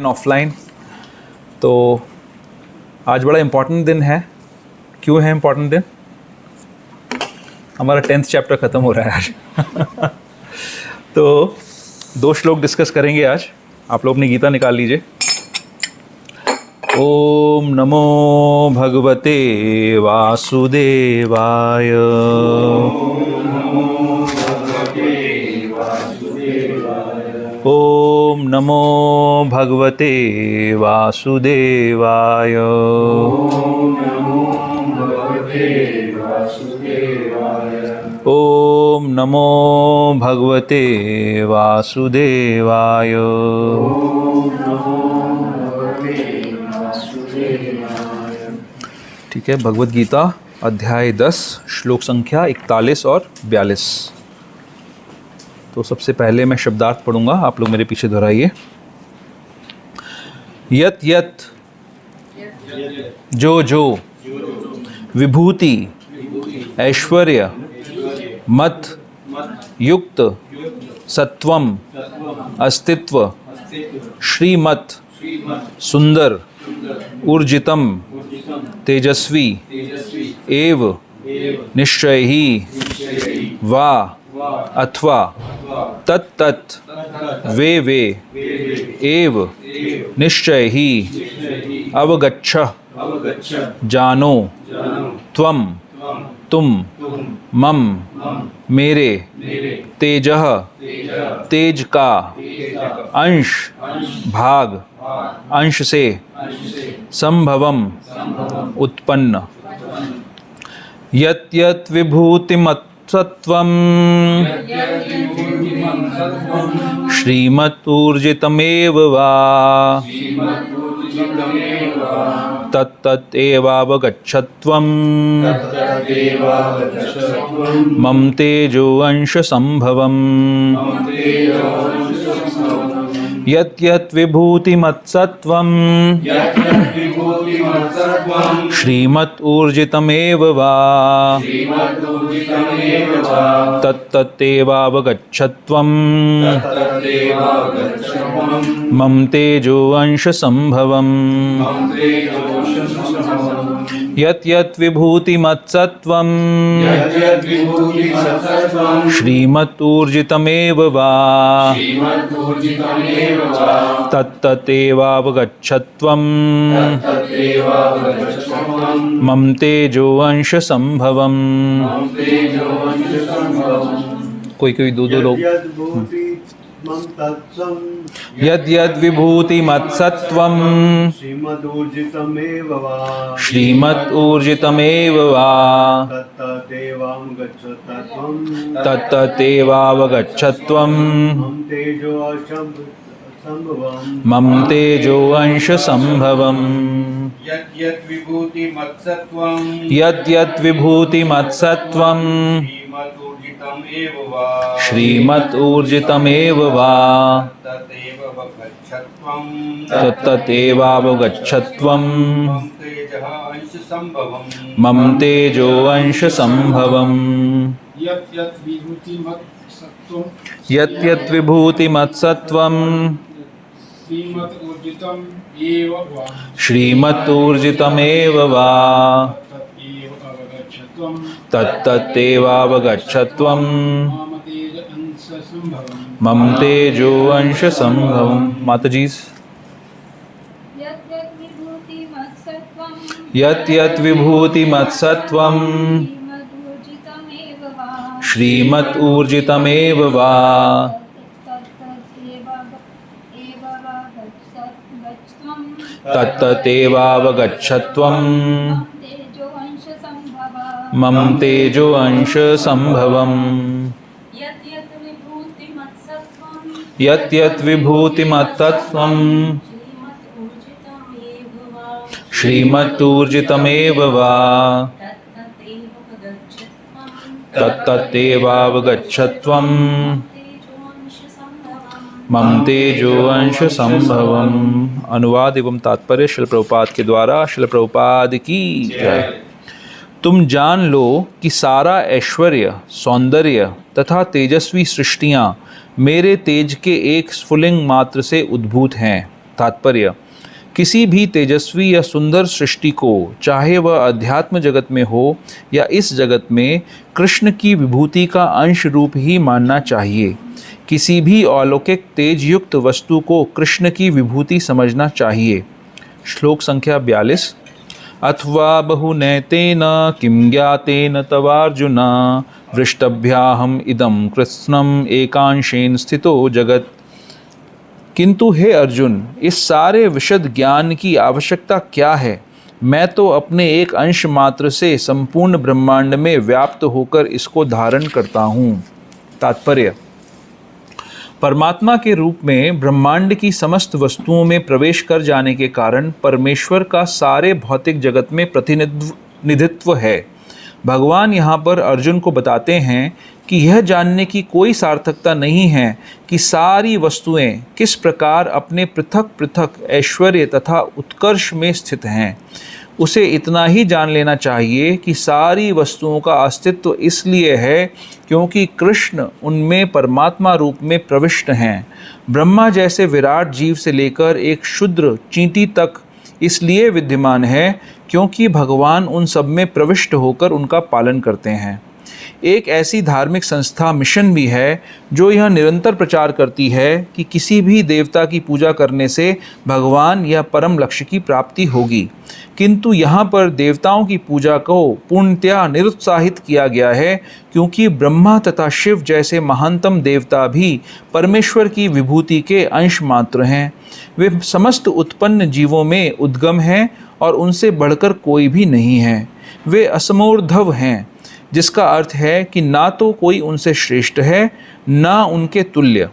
Offline. तो आज बड़ा इम्पॉर्टेंट दिन है। क्यों है इम्पॉर्टेंट दिन? हमारा 10th चैप्टर ख़त्म हो रहा है आज। तो 2 श्लोक डिस्कस करेंगे आज। आप लोग अपनी गीता निकाल लीजिए। ओम नमो भगवते वासुदेवाय। ओम नमो भगवते वासुदेवाय। ओम नमो भगवते वासुदेवाय। ठीक है, भगवद गीता अध्याय 10 श्लोक संख्या 41 और 42। तो सबसे पहले मैं शब्दार्थ पढ़ूंगा, आप लोग मेरे पीछे दोहराइए। यत यत जो जो विभूति ऐश्वर्य मत युक्त सत्वम अस्तित्व श्रीमत सुंदर ऊर्जितम तेजस्वी एव निश्चय ही वा अथवा तत्तत् वे वे एव निश्चय ही अवगच्छ जानो त्वम तुम मम मेरे तेजः तेज का अंश भाग अंश से संभवम उत्पन्न। यत् यत् विभूतिमत्सत्वं श्रीमत् ऊर्जितमेव वा तत्तत् एवावगच्छत्वं मम तेजो अंश संभवम्। यत् यत् विभूतिमत्सत्वं श्रीमत् ऊर्जितमेव वा तत्तत् एवावगच्छत्वं मम तेजो अंश संभवम्। यत् यत् विभूतिमत्सत्वं श्रीमत् ऊर्जितमेव वा तत्तत् एवावगच्छत्वं मम तेजो अंश संभवम्। कोई कोई दो लोग। यद् यद् विभूतिमत्सत्वं श्रीमत् ऊर्जितमेव वा तत्तत् एवावगच्छत्वं मम तेजो अंश संभवम्। यद् यद् विभूतिमत्सत्वं श्रीमत् ऊर्जितमेव वा तत्तत् एवावगच्छत्वं मम तेजो अंश संभवम्। यत् यत् विभूतिमत्सत्वं श्रीमत् ऊर्जितमेव वा तत्तत् एवावगच्छत्वं मम तेजो अंश संभवम्। माताजी। यत् यत् विभूतिमत्सत्वं श्रीमत् ऊर्जितमेव वा तत्तत् एवावगच्छत्वं मम तेजो अंश संभवम्। यत् यत् विभूतिमत्सत्वं श्रीमत् ऊर्जितमेव वा तत्तत् एवावगच्छत्वं मम तेजो अंश संभवम्। अनुवाद एवं तात्पर्य श्रील प्रभुपाद के द्वारा। श्रील प्रभुपाद की जय। तुम जान लो कि सारा ऐश्वर्य सौंदर्य तथा तेजस्वी सृष्टियाँ मेरे तेज के एक स्फुलिंग मात्र से उद्भूत हैं। तात्पर्य: किसी भी तेजस्वी या सुंदर सृष्टि को, चाहे वह अध्यात्म जगत में हो या इस जगत में, कृष्ण की विभूति का अंश रूप ही मानना चाहिए। किसी भी अलौकिक तेज युक्त वस्तु को कृष्ण की विभूति समझना चाहिए। श्लोक संख्या 42। अथवा बहुनैतेन किं ज्ञातेन तवार्जुन वृष्टभ्याहम इदं कृत्स्नम एकांशेन स्थितो जगत। किंतु हे अर्जुन, इस सारे विशद ज्ञान की आवश्यकता क्या है? मैं तो अपने एक अंश मात्र से संपूर्ण ब्रह्मांड में व्याप्त होकर इसको धारण करता हूँ। तात्पर्य: परमात्मा के रूप में ब्रह्मांड की समस्त वस्तुओं में प्रवेश कर जाने के कारण परमेश्वर का सारे भौतिक जगत में प्रतिनिधित्व है। भगवान यहाँ पर अर्जुन को बताते हैं कि यह जानने की कोई सार्थकता नहीं है कि सारी वस्तुएं किस प्रकार अपने पृथक पृथक ऐश्वर्य तथा उत्कर्ष में स्थित हैं। उसे इतना ही जान लेना चाहिए कि सारी वस्तुओं का अस्तित्व इसलिए है क्योंकि कृष्ण उनमें परमात्मा रूप में प्रविष्ट हैं। ब्रह्मा जैसे विराट जीव से लेकर एक क्षुद्र चींटी तक इसलिए विद्यमान है क्योंकि भगवान उन सब में प्रविष्ट होकर उनका पालन करते हैं। एक ऐसी धार्मिक संस्था मिशन भी है जो यह निरंतर प्रचार करती है कि किसी भी देवता की पूजा करने से भगवान या परम लक्ष्य की प्राप्ति होगी, किंतु यहाँ पर देवताओं की पूजा को पूर्णतया निरुत्साहित किया गया है क्योंकि ब्रह्मा तथा शिव जैसे महानतम देवता भी परमेश्वर की विभूति के अंश मात्र हैं। वे समस्त उत्पन्न जीवों में उद्गम हैं और उनसे बढ़कर कोई भी नहीं है। वे असमोर्ध्व हैं, जिसका अर्थ है कि ना तो कोई उनसे श्रेष्ठ है ना उनके तुल्य।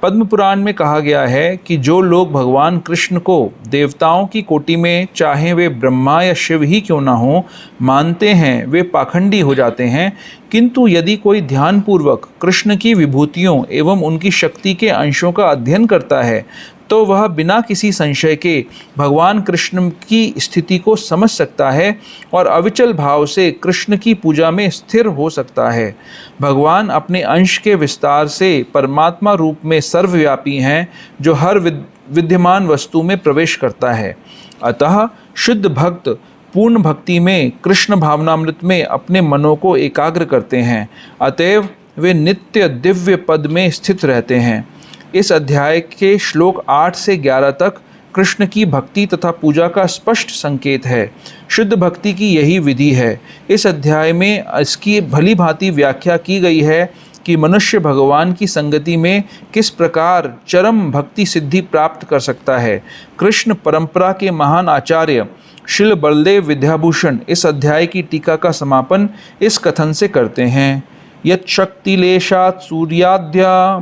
पद्म पुराण में कहा गया है कि जो लोग भगवान कृष्ण को देवताओं की कोटि में, चाहे वे ब्रह्मा या शिव ही क्यों ना हो, मानते हैं, वे पाखंडी हो जाते हैं। किंतु यदि कोई ध्यानपूर्वक कृष्ण की विभूतियों एवं उनकी शक्ति के अंशों का अध्ययन करता है तो वह बिना किसी संशय के भगवान कृष्ण की स्थिति को समझ सकता है और अविचल भाव से कृष्ण की पूजा में स्थिर हो सकता है। भगवान अपने अंश के विस्तार से परमात्मा रूप में सर्वव्यापी हैं, जो हर विद्यमान वस्तु में प्रवेश करता है। अतः शुद्ध भक्त पूर्ण भक्ति में कृष्ण भावनामृत में अपने मनों को एकाग्र करते हैं, अतएव वे नित्य दिव्य पद में स्थित रहते हैं। इस अध्याय के श्लोक 8 से 11 तक कृष्ण की भक्ति तथा पूजा का स्पष्ट संकेत है। शुद्ध भक्ति की यही विधि है। इस अध्याय में इसकी भली भांति व्याख्या की गई है कि मनुष्य भगवान की संगति में किस प्रकार चरम भक्ति सिद्धि प्राप्त कर सकता है। कृष्ण परंपरा के महान आचार्य श्रील बलदेव विद्याभूषण इस अध्याय की टीका का समापन इस कथन से करते हैं: यत् शक्तिलेशात् सूर्याद्या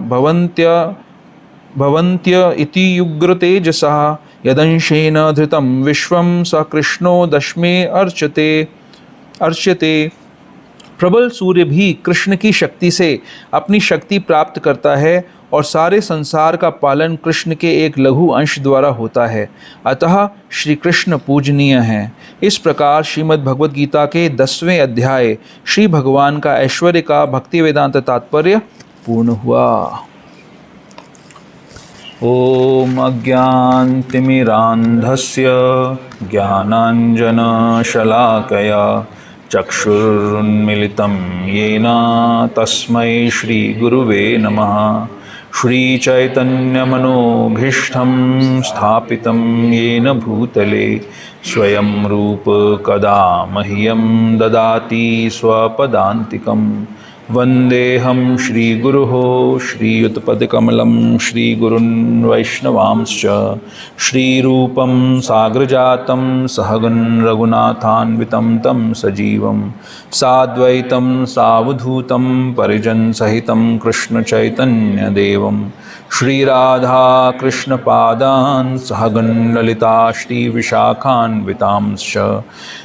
भवन्त्य इति युग्रतेजसः यदंशेन धृतं विश्वं स कृष्णो दशमे अर्च्यते। प्रबल सूर्य भी कृष्ण की शक्ति से अपनी शक्ति प्राप्त करता है और सारे संसार का पालन कृष्ण के एक लघु अंश द्वारा होता है। अतः श्री कृष्ण पूजनीय हैं। इस प्रकार श्रीमद् भगवद गीता के 10वें अध्याय श्री भगवान का ऐश्वर्य का भक्ति वेदांत तात्पर्य पूर्ण हुआ। ओम अज्ञानतिमिरान्धस्य ज्ञानाञ्जनशलाकया चक्षुरुन्मिलितं येन तस्मै श्रीगुरुवे नमः। श्रीचैतन्यमनोभीष्टं स्थापितं येन भूतले स्वयं रूप कदा मह्यं ददाति स्वपदान्तिकम्। वन्देऽहं श्रीगुरुः श्रीयुतपदकमलं श्रीगुरुन् वैष्णवांश्च श्रीरूपं साग्रजातं सहगन् रघुनाथान्वितं तं सजीवं साद्वैतं सावधूतं परिजनसहितं कृष्णचैतन्यदेवं श्रीराधा कृष्णपादान् सहगन् ललिता श्रीविशाखान्वितांश्च।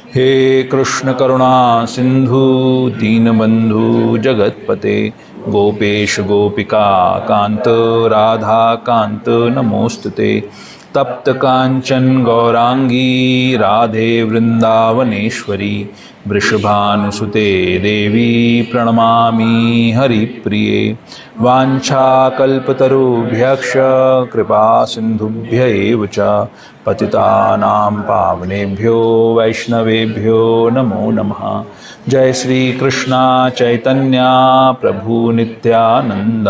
हे कृष्ण करुणा सिंधु दीनबंधु जगतपते गोपेश गोपिका कांत राधा कांत नमोस्तुते। तप्त कांचन गौरांगी राधे वृंदावनेश्वरी वृषभानुसुते देवी प्रणमामि हरिप्रिये। वाञ्छाकल्पतरुभ्यश्च कृपा सिन्धुभ्य एव च पतितानां पावनेभ्यो वैष्णवेभ्यो नमो नमः। जय श्री कृष्णा चैतन्य प्रभु नित्यानंद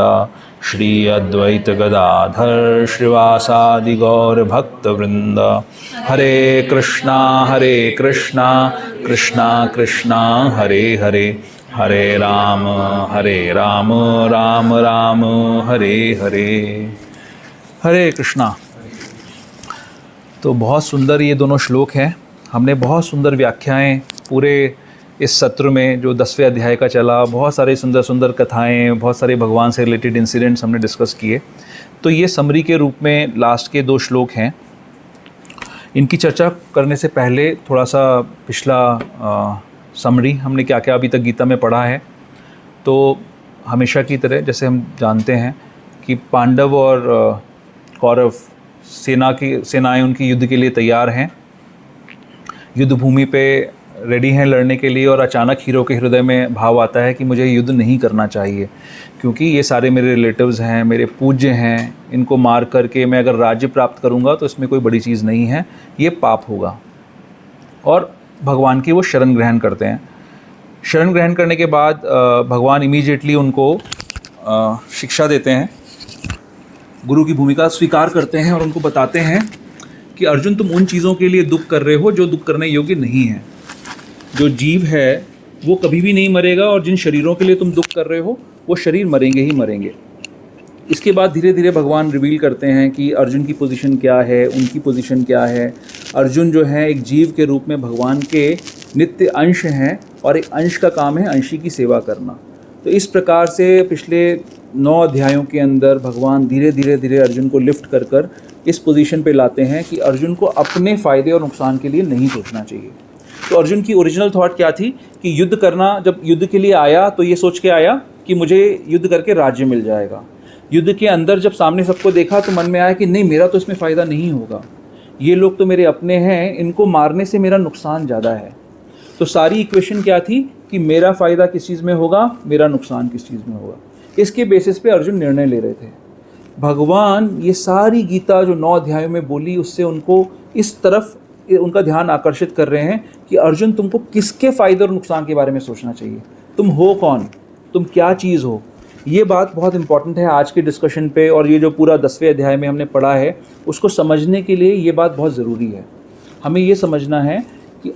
श्री अद्वैत गदाधर श्रीवासादि गौर भक्तवृंद। हरे कृष्णा कृष्णा कृष्णा हरे हरे, हरे राम राम राम हरे हरे। हरे कृष्णा। तो बहुत सुंदर ये दोनों श्लोक हैं। हमने बहुत सुंदर व्याख्याएं पूरे इस सत्र में जो 10वें अध्याय का चला, बहुत सारे सुंदर सुंदर कथाएं, बहुत सारे भगवान से रिलेटेड इंसिडेंट्स हमने डिस्कस किए। तो ये समरी के रूप में लास्ट के 2 श्लोक हैं। इनकी चर्चा करने से पहले थोड़ा सा पिछला समरी, हमने क्या क्या अभी तक गीता में पढ़ा है। तो हमेशा की तरह जैसे हम जानते हैं कि पांडव और कौरव सेनाएं उनकी युद्ध के लिए तैयार हैं, युद्ध भूमि पे रेडी हैं लड़ने के लिए। और अचानक हीरो के हृदय में भाव आता है कि मुझे युद्ध नहीं करना चाहिए, क्योंकि ये सारे मेरे रिलेटिव्स हैं, मेरे पूज्य हैं, इनको मार करके मैं अगर राज्य प्राप्त करूंगा तो इसमें कोई बड़ी चीज़ नहीं है, ये पाप होगा। और भगवान की वो शरण ग्रहण करते हैं। शरण ग्रहण करने के बाद भगवान इमीडिएटली उनको शिक्षा देते हैं, गुरु की भूमिका स्वीकार करते हैं और उनको बताते हैं कि अर्जुन, तुम उन चीज़ों के लिए दुख कर रहे हो जो दुख करने योग्य नहीं है। जो जीव है वो कभी भी नहीं मरेगा, और जिन शरीरों के लिए तुम दुख कर रहे हो वो शरीर मरेंगे ही मरेंगे। इसके बाद धीरे धीरे भगवान रिवील करते हैं कि अर्जुन की पोजीशन क्या है, उनकी पोजीशन क्या है। अर्जुन जो है एक जीव के रूप में भगवान के नित्य अंश हैं, और एक अंश का काम है अंशी की सेवा करना। तो इस प्रकार से पिछले 9 अध्यायों के अंदर भगवान धीरे धीरे अर्जुन को लिफ्ट कर कर इस पोजीशन पे लाते हैं कि अर्जुन को अपने फ़ायदे और नुकसान के लिए नहीं सोचना चाहिए। तो अर्जुन की ओरिजिनल थॉट क्या थी कि युद्ध करना, जब युद्ध के लिए आया तो ये सोच के आया कि मुझे युद्ध करके राज्य मिल जाएगा। युद्ध के अंदर जब सामने सबको देखा तो मन में आया कि नहीं, मेरा तो इसमें फ़ायदा नहीं होगा, ये लोग तो मेरे अपने हैं, इनको मारने से मेरा नुकसान ज़्यादा है। तो सारी इक्वेशन क्या थी कि मेरा फ़ायदा किस चीज़ में होगा, मेरा नुकसान किस चीज़ में होगा। इसके बेसिस पे अर्जुन निर्णय ले रहे थे। भगवान ये सारी गीता जो 9 अध्यायों में बोली, उससे उनको इस तरफ उनका ध्यान आकर्षित कर रहे हैं कि अर्जुन, तुमको किसके फ़ायदे और नुकसान के बारे में सोचना चाहिए। तुम हो कौन, तुम क्या चीज़ हो। ये बात बहुत इंपॉर्टेंट है आज के डिस्कशन पे, और ये जो पूरा 10वें अध्याय में हमने पढ़ा है उसको समझने के लिए ये बात बहुत ज़रूरी है। हमें ये समझना है कि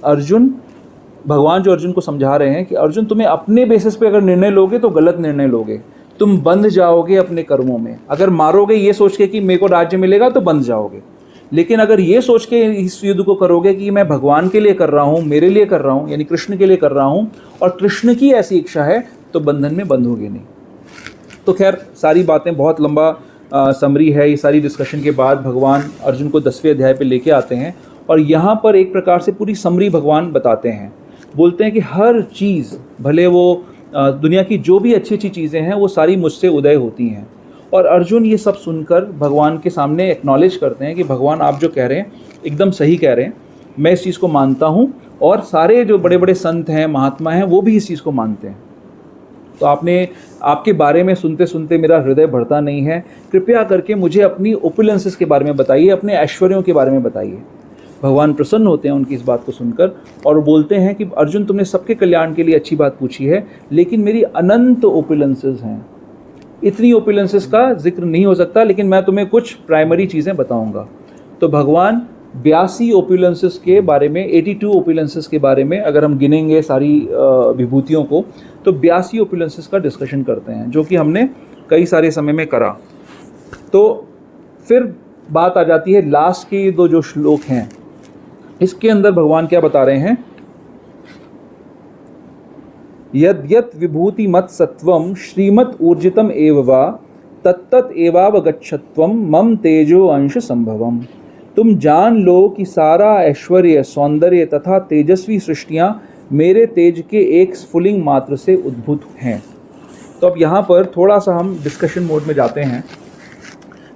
भगवान जो अर्जुन को समझा रहे हैं कि अर्जुन, तुम्हें अपने बेसिस पे अगर निर्णय लोगे तो गलत निर्णय लोगे, तुम बंध जाओगे अपने कर्मों में। अगर मारोगे ये सोच के कि मेरे को राज्य मिलेगा तो बंध जाओगे, लेकिन अगर ये सोच के इस युद्ध को करोगे कि मैं भगवान के लिए कर रहा हूँ, मेरे लिए कर रहा हूँ, यानी कृष्ण के लिए कर रहा हूँ, और कृष्ण की ऐसी इच्छा है, तो बंधन में बंधोगे नहीं। तो खैर सारी बातें, बहुत लंबा समरी है। ये सारी डिस्कशन के बाद भगवान अर्जुन को 10वें अध्याय पे लेके आते हैं, और यहाँ पर एक प्रकार से पूरी समरी भगवान बताते हैं। बोलते हैं कि हर चीज़, भले वो दुनिया की जो भी अच्छी अच्छी चीज़ें हैं, वो सारी मुझसे उदय होती हैं। और अर्जुन ये सब सुनकर भगवान के सामने एक्नॉलेज करते हैं कि भगवान, आप जो कह रहे हैं एकदम सही कह रहे हैं, मैं इस चीज़ को मानता हूँ, और सारे जो बड़े बड़े संत हैं, महात्मा हैं, वो भी इस चीज़ को मानते हैं। तो आपके बारे में सुनते सुनते मेरा हृदय बढ़ता नहीं है, कृपया करके मुझे अपनी ओपुलेंसेस के बारे में बताइए, अपने ऐश्वर्यों के बारे में बताइए। भगवान प्रसन्न होते हैं उनकी इस बात को सुनकर, और बोलते हैं कि अर्जुन, तुमने सबके कल्याण के लिए अच्छी बात पूछी है, लेकिन मेरी अनंत ओपुलेंसेस हैं। इतनी ओपुलेंसेस का जिक्र नहीं हो सकता, लेकिन मैं तुम्हें कुछ प्राइमरी चीज़ें बताऊंगा। तो भगवान 82 ओपुलेंसेस के बारे में, 82 ओपुलेंसेस के बारे में अगर हम गिनेंगे सारी विभूतियों को, तो 82 ओपुलेंसेस का डिस्कशन करते हैं, जो कि हमने कई सारे समय में करा। तो फिर बात आ जाती है लास्ट के 2 जो श्लोक हैं, इसके अंदर भगवान क्या बता रहे हैं। यद्यत् विभूति मत सत्वम श्रीमत ऊर्जितम एव वा तत्तत् एवावगच्छत्वम मम तेजो अंश संभवम। तुम जान लो कि सारा ऐश्वर्य, सौंदर्य तथा तेजस्वी सृष्टियां मेरे तेज के एक स्फुलिंग मात्र से उद्भूत हैं। तो अब यहाँ पर थोड़ा सा हम डिस्कशन मोड में जाते हैं।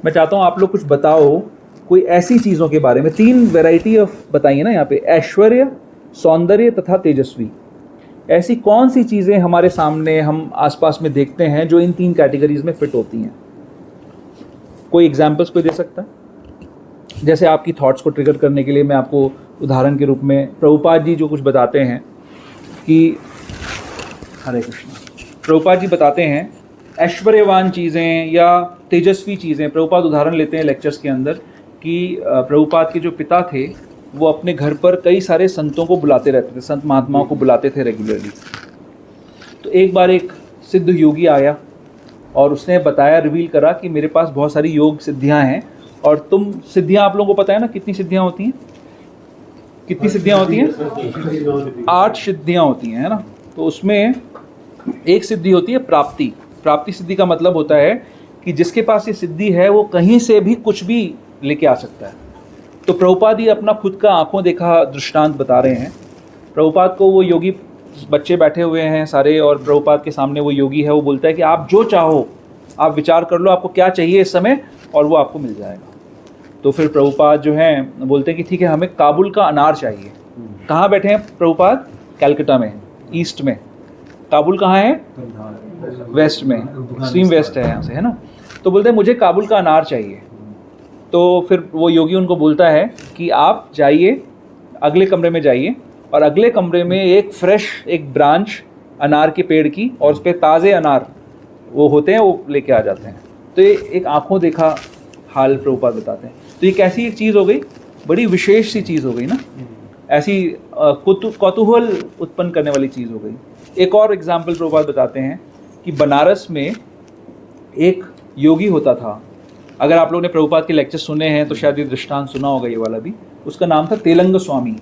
मैं चाहता हूँ आप लोग कुछ बताओ कोई ऐसी चीज़ों के बारे में, 3 वैरायटी ऑफ बताइए ना यहाँ पे, ऐश्वर्य, सौंदर्य तथा तेजस्वी। ऐसी कौन सी चीज़ें हमारे सामने हम आसपास में देखते हैं जो इन 3 कैटेगरीज में फिट होती हैं? कोई एग्जाम्पल्स कोई दे सकता है? जैसे आपकी थॉट्स को ट्रिगर करने के लिए मैं आपको उदाहरण के रूप में प्रभुपाद जी जो कुछ बताते हैं कि, हरे कृष्ण, प्रभुपाद जी बताते हैं ऐश्वर्यवान चीज़ें या तेजस्वी चीज़ें। प्रभुपाद उदाहरण लेते हैं लेक्चर्स के अंदर कि प्रभुपाद के जो पिता थे वो अपने घर पर कई सारे संतों को बुलाते रहते थे, संत महात्माओं को बुलाते थे रेगुलरली। तो एक बार एक सिद्ध योगी आया और उसने बताया, रिवील करा कि मेरे पास बहुत सारी योग सिद्धियां हैं, और तुम सिद्धियां, आप लोगों को पता है ना कितनी सिद्धियां होती हैं? कितनी सिद्धियां होती हैं? 8 सिद्धियां होती हैं, है ना। तो उसमें एक सिद्धि होती है प्राप्ति। प्राप्ति सिद्धि का मतलब होता है कि जिसके पास ये सिद्धि है वो कहीं से भी कुछ भी लेके आ सकता है। तो प्रभुपाद ही अपना खुद का आंखों देखा दृष्टांत बता रहे हैं। प्रभुपाद को वो योगी, बच्चे बैठे हुए हैं सारे, और प्रभुपाद के सामने वो योगी है, वो बोलता है कि आप जो चाहो आप विचार कर लो, आपको क्या चाहिए इस समय, और वो आपको मिल जाएगा। तो फिर प्रभुपाद जो हैं बोलते हैं कि ठीक है, हमें काबुल का अनार चाहिए। कहाँ बैठे हैं प्रभुपाद? कलकत्ता में, ईस्ट में। काबुल कहाँ है? वेस्ट में, एक्सट्रीम वेस्ट है यहाँ से, है ना। तो बोलते हैं मुझे काबुल का अनार चाहिए। तो फिर वो योगी उनको बोलता है कि आप जाइए, अगले कमरे में जाइए, और अगले कमरे में एक फ्रेश एक ब्रांच अनार के पेड़ की, और उस पर ताज़े अनार वो होते हैं, वो लेके आ जाते हैं। तो ये एक आंखों देखा हाल प्रभुपाद बताते हैं। तो ये कैसी एक चीज़ हो गई, बड़ी विशेष सी चीज़ हो गई ना, ऐसी कौतूहल उत्पन्न करने वाली चीज़ हो गई। एक और एग्जाम्पल प्रभुपाद बताते हैं कि बनारस में एक योगी होता था। अगर आप लोगों ने प्रभुपाद के लेक्चर सुने हैं तो शायद ये दृष्टांत सुना होगा, ये वाला भी। उसका नाम था तेलंग स्वामी।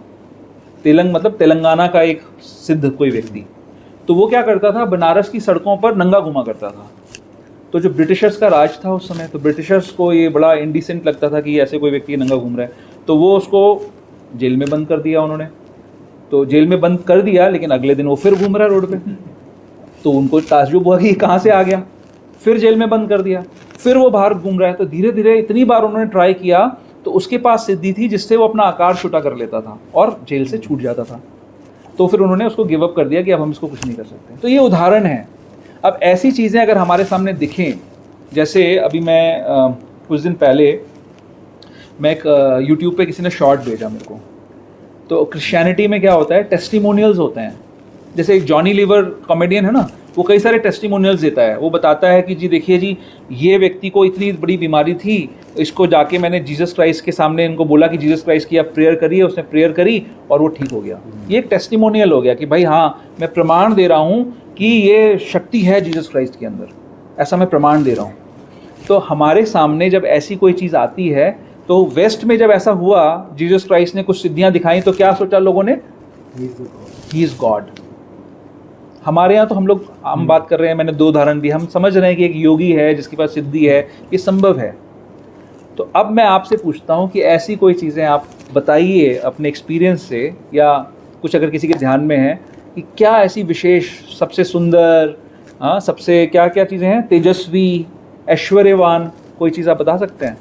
तेलंग मतलब तेलंगाना का एक सिद्ध कोई व्यक्ति। तो वो क्या करता था, बनारस की सड़कों पर नंगा घुमा करता था। तो जो ब्रिटिशर्स का राज था उस समय, तो ब्रिटिशर्स को ये बड़ा इंडिसेंट लगता था कि ऐसे कोई व्यक्ति नंगा घूम रहा है। तो वो उसको जेल में बंद कर दिया उन्होंने। तो जेल में बंद कर दिया, लेकिन अगले दिन वो फिर घूम रहा है रोड पे। तो उनको ताज्जुब हुआ कि ये कहाँ से आ गया। फिर जेल में बंद कर दिया, फिर वो बाहर घूम रहा है। तो धीरे धीरे इतनी बार उन्होंने ट्राई किया, तो उसके पास सिद्धि थी जिससे वो अपना आकार छोटा कर लेता था और जेल से छूट जाता था। तो फिर उन्होंने उसको गिव अप कर दिया कि अब हम इसको कुछ नहीं कर सकते। तो ये उदाहरण है। अब ऐसी चीज़ें अगर हमारे सामने दिखें, जैसे अभी मैं कुछ दिन पहले मैं एक यूट्यूब पे किसी ने शॉर्ट भेजा मेरे को। तो क्रिश्चियनिटी में क्या होता है, टेस्टिमोनियल्स होते हैं। जैसे एक जॉनी लीवर कॉमेडियन है ना, वो कई सारे टेस्टिमोनियल्स देता है। वो बताता है कि जी देखिए जी, ये व्यक्ति को इतनी बड़ी बीमारी थी, इसको जाके मैंने जीसस क्राइस्ट के सामने इनको बोला कि जीसस क्राइस्ट की आप प्रेयर करिए, उसने प्रेयर करी और वो ठीक हो गया। ये एक टेस्टिमोनियल हो गया कि भाई हाँ, मैं प्रमाण दे रहा हूँ कि ये शक्ति है जीसस क्राइस्ट के अंदर, ऐसा मैं प्रमाण दे रहा हूँ। तो हमारे सामने जब ऐसी कोई चीज़ आती है, तो वेस्ट में जब ऐसा हुआ, जीसस क्राइस्ट ने कुछ सिद्धियाँ दिखाई, तो क्या सोचा लोगों ने? He is God. हमारे यहाँ तो हम बात कर रहे हैं, मैंने 2 उदाहरण दिए, हम समझ रहे हैं कि एक योगी है जिसके पास सिद्धि है, ये संभव है। तो अब मैं आपसे पूछता हूँ कि ऐसी कोई चीज़ें आप बताइए अपने एक्सपीरियंस से, या कुछ अगर किसी के ध्यान में है कि क्या ऐसी विशेष, सबसे सुंदर, सबसे क्या क्या चीज़ें हैं, तेजस्वी, ऐश्वर्यवान, कोई चीज़ आप बता सकते हैं?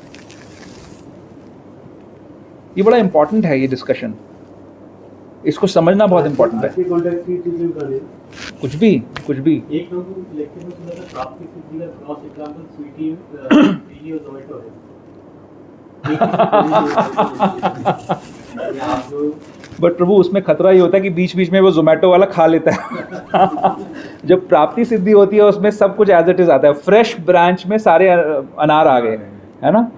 ये बड़ा इंपॉर्टेंट है ये डिस्कशन, इसको समझना बहुत इंपॉर्टेंट है। कुछ भी एक लेक्चर में सुना था, प्राप्ति सिद्धि का क्रॉस एग्जांपल स्वीगी और जोमेटो है। बट प्रभु, उसमें खतरा ये होता है कि बीच बीच में वो जोमेटो वाला खा लेता है। जब प्राप्ति सिद्धि होती है उसमें सब कुछ एज इट इज आता है, फ्रेश ब्रांच में सारे अनार आ गए, है ना।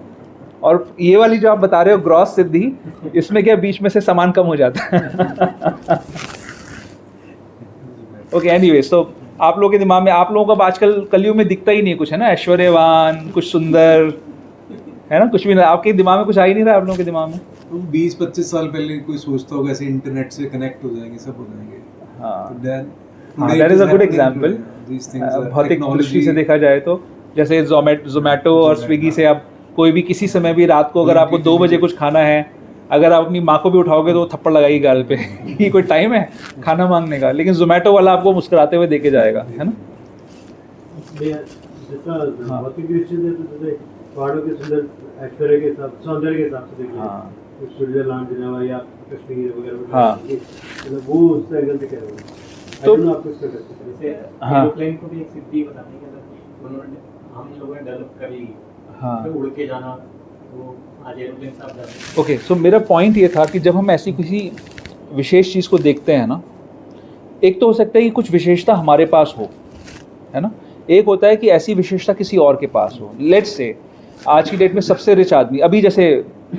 और ये वाली जो आप बता रहे हो ग्रॉस सिद्धि, इसमें क्या बीच में से सामान कम हो जाता है। ओके, एनीवेज, तो आप लोगों के दिमाग में, आप लोगों को आजकल कलयुग में दिखता ही नहीं कुछ, है ना, ऐश्वर्यवान, कुछ सुंदर, है ना, कुछ भी नहीं। आपके दिमाग में कुछ आ ही नहीं रहा, आप लोगों के दिमाग में। 20-25 साल पहले कोई सोचता होगा ऐसे इंटरनेट से कनेक्ट हो जाएंगे, सब हो जाएंगे। हाँ, that is a good example. भौतिक दृष्टि से देखा जाए तो, जैसे जोमेटो और स्विगी से आप कोई भी किसी समय भी रात को अगर आपको 2 बजे कुछ खाना है, अगर आप अपनी माँ को भी उठाओगे तो वो थप्पड़ लगाएगी गाल पे। ये कोई टाइम है खाना मांगने का, लेकिन जोमेटो वाला आपको मुस्कुराते हुए देके जाएगा, है ना। ऐश्वर्य के हिसाब सौंदर्य के हिसाब से देखिए हाँ स्विट्जरलैंड जिनेवा या कश्मीर वगैरह हाँ। मतलब वो उस एंगल से कह रहे हो तो तो आपको इसका जैसे हाँ। एरोप्लेन को भी एक सिद्धि बताने के अंदर उन्होंने हम लोगों ने डेवलप कर ली हाँ फिर उड़ के जाना वो आज एरोप्लेन से आप जाते ओके सो मेरा पॉइंट ये था कि जब हम ऐसी किसी विशेष चीज़ को देखते हैं ना, एक तो हो सकता है कि कुछ विशेषता हमारे पास हो, है ना, एक होता है कि ऐसी विशेषता किसी और के पास हो। लेट्स से आज की डेट में सबसे रिच आदमी अभी जैसे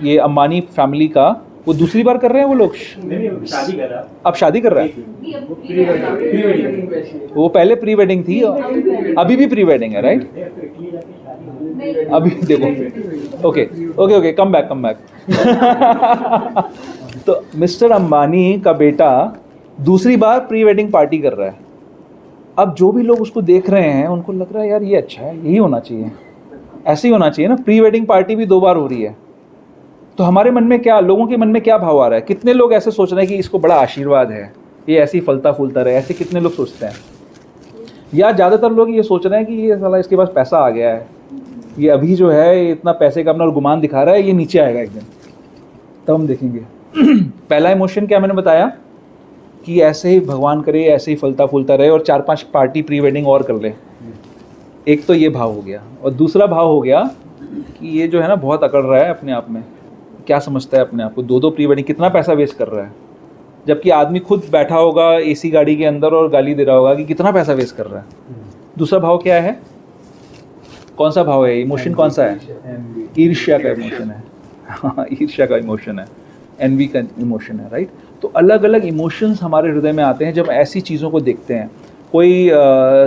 ये अंबानी फैमिली का वो दूसरी बार कर रहे हैं वो लोग, नहीं शादी कर रहा अब शादी कर रहा है। प्री वेडिंग वो पहले प्री वेडिंग थी, अभी भी प्री वेडिंग है राइट। इटली जाके शादी अभी देखो okay okay okay come back तो मिस्टर अंबानी का बेटा दूसरी बार प्री वेडिंग पार्टी कर रहा है। अब जो भी लोग उसको देख रहे हैं उनको लग रहा है यार ये अच्छा है, यही होना चाहिए, ऐसे ही होना चाहिए ना, प्री वेडिंग पार्टी भी 2 बार हो रही है। तो हमारे मन में क्या, लोगों के मन में क्या भाव आ रहा है? कितने लोग ऐसे सोच रहे हैं कि इसको बड़ा आशीर्वाद है, ये ऐसे ही फलता फूलता रहे, ऐसे कितने लोग सोचते हैं? या ज़्यादातर लोग ये सोच रहे हैं कि ये साला इसके पास पैसा आ गया है, ये अभी जो है ये इतना पैसे का अपना गुमान दिखा रहा है, ये नीचे आएगा एक दिन, तब हम देखेंगे। पहला इमोशन क्या मैंने बताया कि ऐसे ही भगवान करे ऐसे ही फलता फूलता रहे और 4-5 पार्टी प्री वेडिंग और कर ले। एक तो ये भाव हो गया, और दूसरा भाव हो गया कि ये जो है ना बहुत अकड़ रहा है अपने आप में, क्या समझता है अपने आप को, 2-2 प्री वेडिंग, कितना पैसा वेस्ट कर रहा है, जबकि आदमी खुद बैठा होगा एसी गाड़ी के अंदर और गाली दे रहा होगा कि कितना पैसा वेस्ट कर रहा है। दूसरा भाव क्या है, कौन सा भाव है, इमोशन कौन सा है? ईर्ष्या का इमोशन है। हाँ ईर्ष्या का इमोशन है, एनवी का इमोशन है राइट। तो अलग अलग इमोशंस हमारे हृदय में आते हैं जब ऐसी चीज़ों को देखते हैं। कोई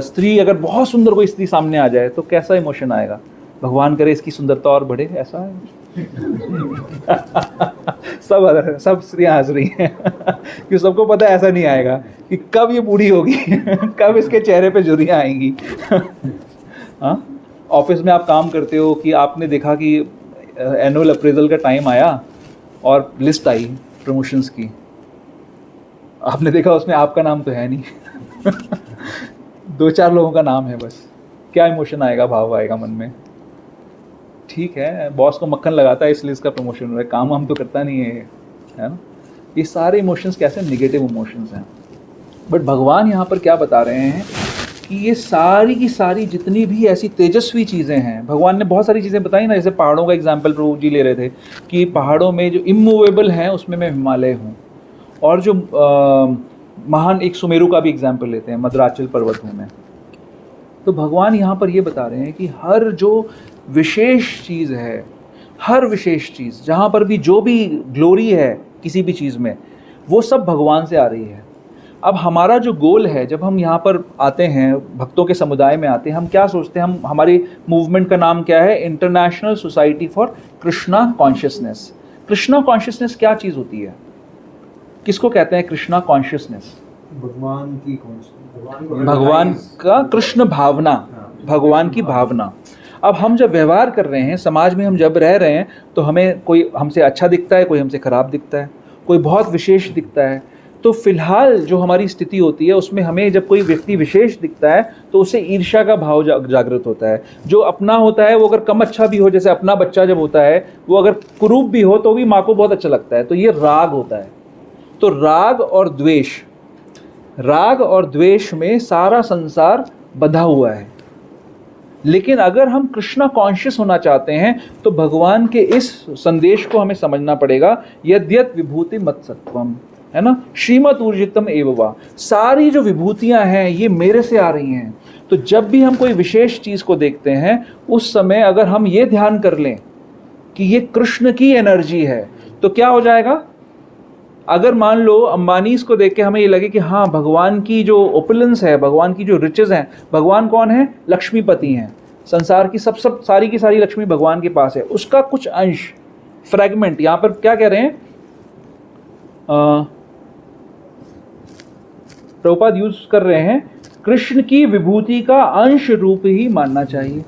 स्त्री, अगर बहुत सुंदर कोई स्त्री सामने आ जाए तो कैसा इमोशन आएगा? भगवान करे इसकी सुंदरता और बढ़े, ऐसा है। सब स्त्रियां हंस रही हैं कि सबको पता है ऐसा नहीं आएगा कि कब ये बूढ़ी होगी कब इसके चेहरे पे झुर्रियाँ आएंगी। हाँ, ऑफिस में आप काम करते हो कि आपने देखा कि एनुअल अप्रेजल का टाइम आया और लिस्ट आई प्रमोशंस की, आपने देखा उसमें आपका नाम तो है नहीं 2-4 लोगों का नाम है बस, क्या इमोशन आएगा, भाव आएगा मन में? ठीक है, बॉस को मक्खन लगाता है इसलिए इसका प्रमोशन हो रहा है, काम हम तो करता नहीं है ना। ये सारे इमोशंस कैसे नेगेटिव इमोशंस हैं। बट भगवान यहाँ पर क्या बता रहे हैं कि ये सारी की सारी जितनी भी ऐसी तेजस्वी चीज़ें हैं, भगवान ने बहुत सारी चीज़ें बताई ना, जैसे पहाड़ों का एग्जाम्पल प्रभु जी ले रहे थे कि पहाड़ों में जो इमूवेबल हैं उसमें मैं हिमालय हूँ, और जो महान, एक सुमेरु का भी एग्जाम्पल लेते हैं मद्राचल पर्वत में। तो भगवान यहाँ पर ये बता रहे हैं कि हर जो विशेष चीज़ है, हर विशेष चीज़ जहाँ पर भी जो भी ग्लोरी है किसी भी चीज़ में, वो सब भगवान से आ रही है। अब हमारा जो गोल है, जब हम यहाँ पर आते हैं, भक्तों के समुदाय में आते हैं, हम क्या सोचते हैं, हम, हमारी मूवमेंट का नाम क्या है? International society for Krishna consciousness. Krishna consciousness क्या चीज़ होती है? किसको कहते हैं कृष्णा कॉन्शियसनेस? भगवान की कौन, भगवान का कृष्ण भावना, भगवान की भावना। अब हम जब व्यवहार कर रहे हैं समाज में, हम जब रह रहे हैं, तो हमें कोई हमसे अच्छा दिखता है, कोई हमसे ख़राब दिखता है, कोई बहुत विशेष दिखता है। तो फिलहाल जो हमारी स्थिति होती है उसमें हमें जब कोई व्यक्ति विशेष दिखता है तो उससे ईर्ष्या का भाव जागृत होता है। जो अपना होता है वो अगर कम अच्छा भी हो, जैसे अपना बच्चा जब होता है वो अगर कुरूप भी हो तो भी माँ को बहुत अच्छा लगता है, तो ये राग होता है। तो राग और द्वेष में सारा संसार बंधा हुआ है। लेकिन अगर हम कृष्णा कॉन्शियस होना चाहते हैं तो भगवान के इस संदेश को हमें समझना पड़ेगा, यद्यत विभूति मत सत्वम, है ना, श्रीमत ऊर्जितम एवं, सारी जो विभूतियां हैं ये मेरे से आ रही हैं। तो जब भी हम कोई विशेष चीज़ को देखते हैं उस समय अगर हम ये ध्यान कर लें कि ये कृष्ण की एनर्जी है तो क्या हो जाएगा? अगर मान लो अंबानीज को देख के हमें ये लगे कि हाँ भगवान की जो ओपुलेंस है, भगवान की जो रिचेज हैं, भगवान कौन है? लक्ष्मीपति हैं, संसार की सब सारी की सारी लक्ष्मी भगवान के पास है, उसका कुछ अंश, फ्रैगमेंट, यहाँ पर क्या कह रहे हैं प्रभुपाद यूज कर रहे हैं, कृष्ण की विभूति का अंश रूप ही मानना चाहिए।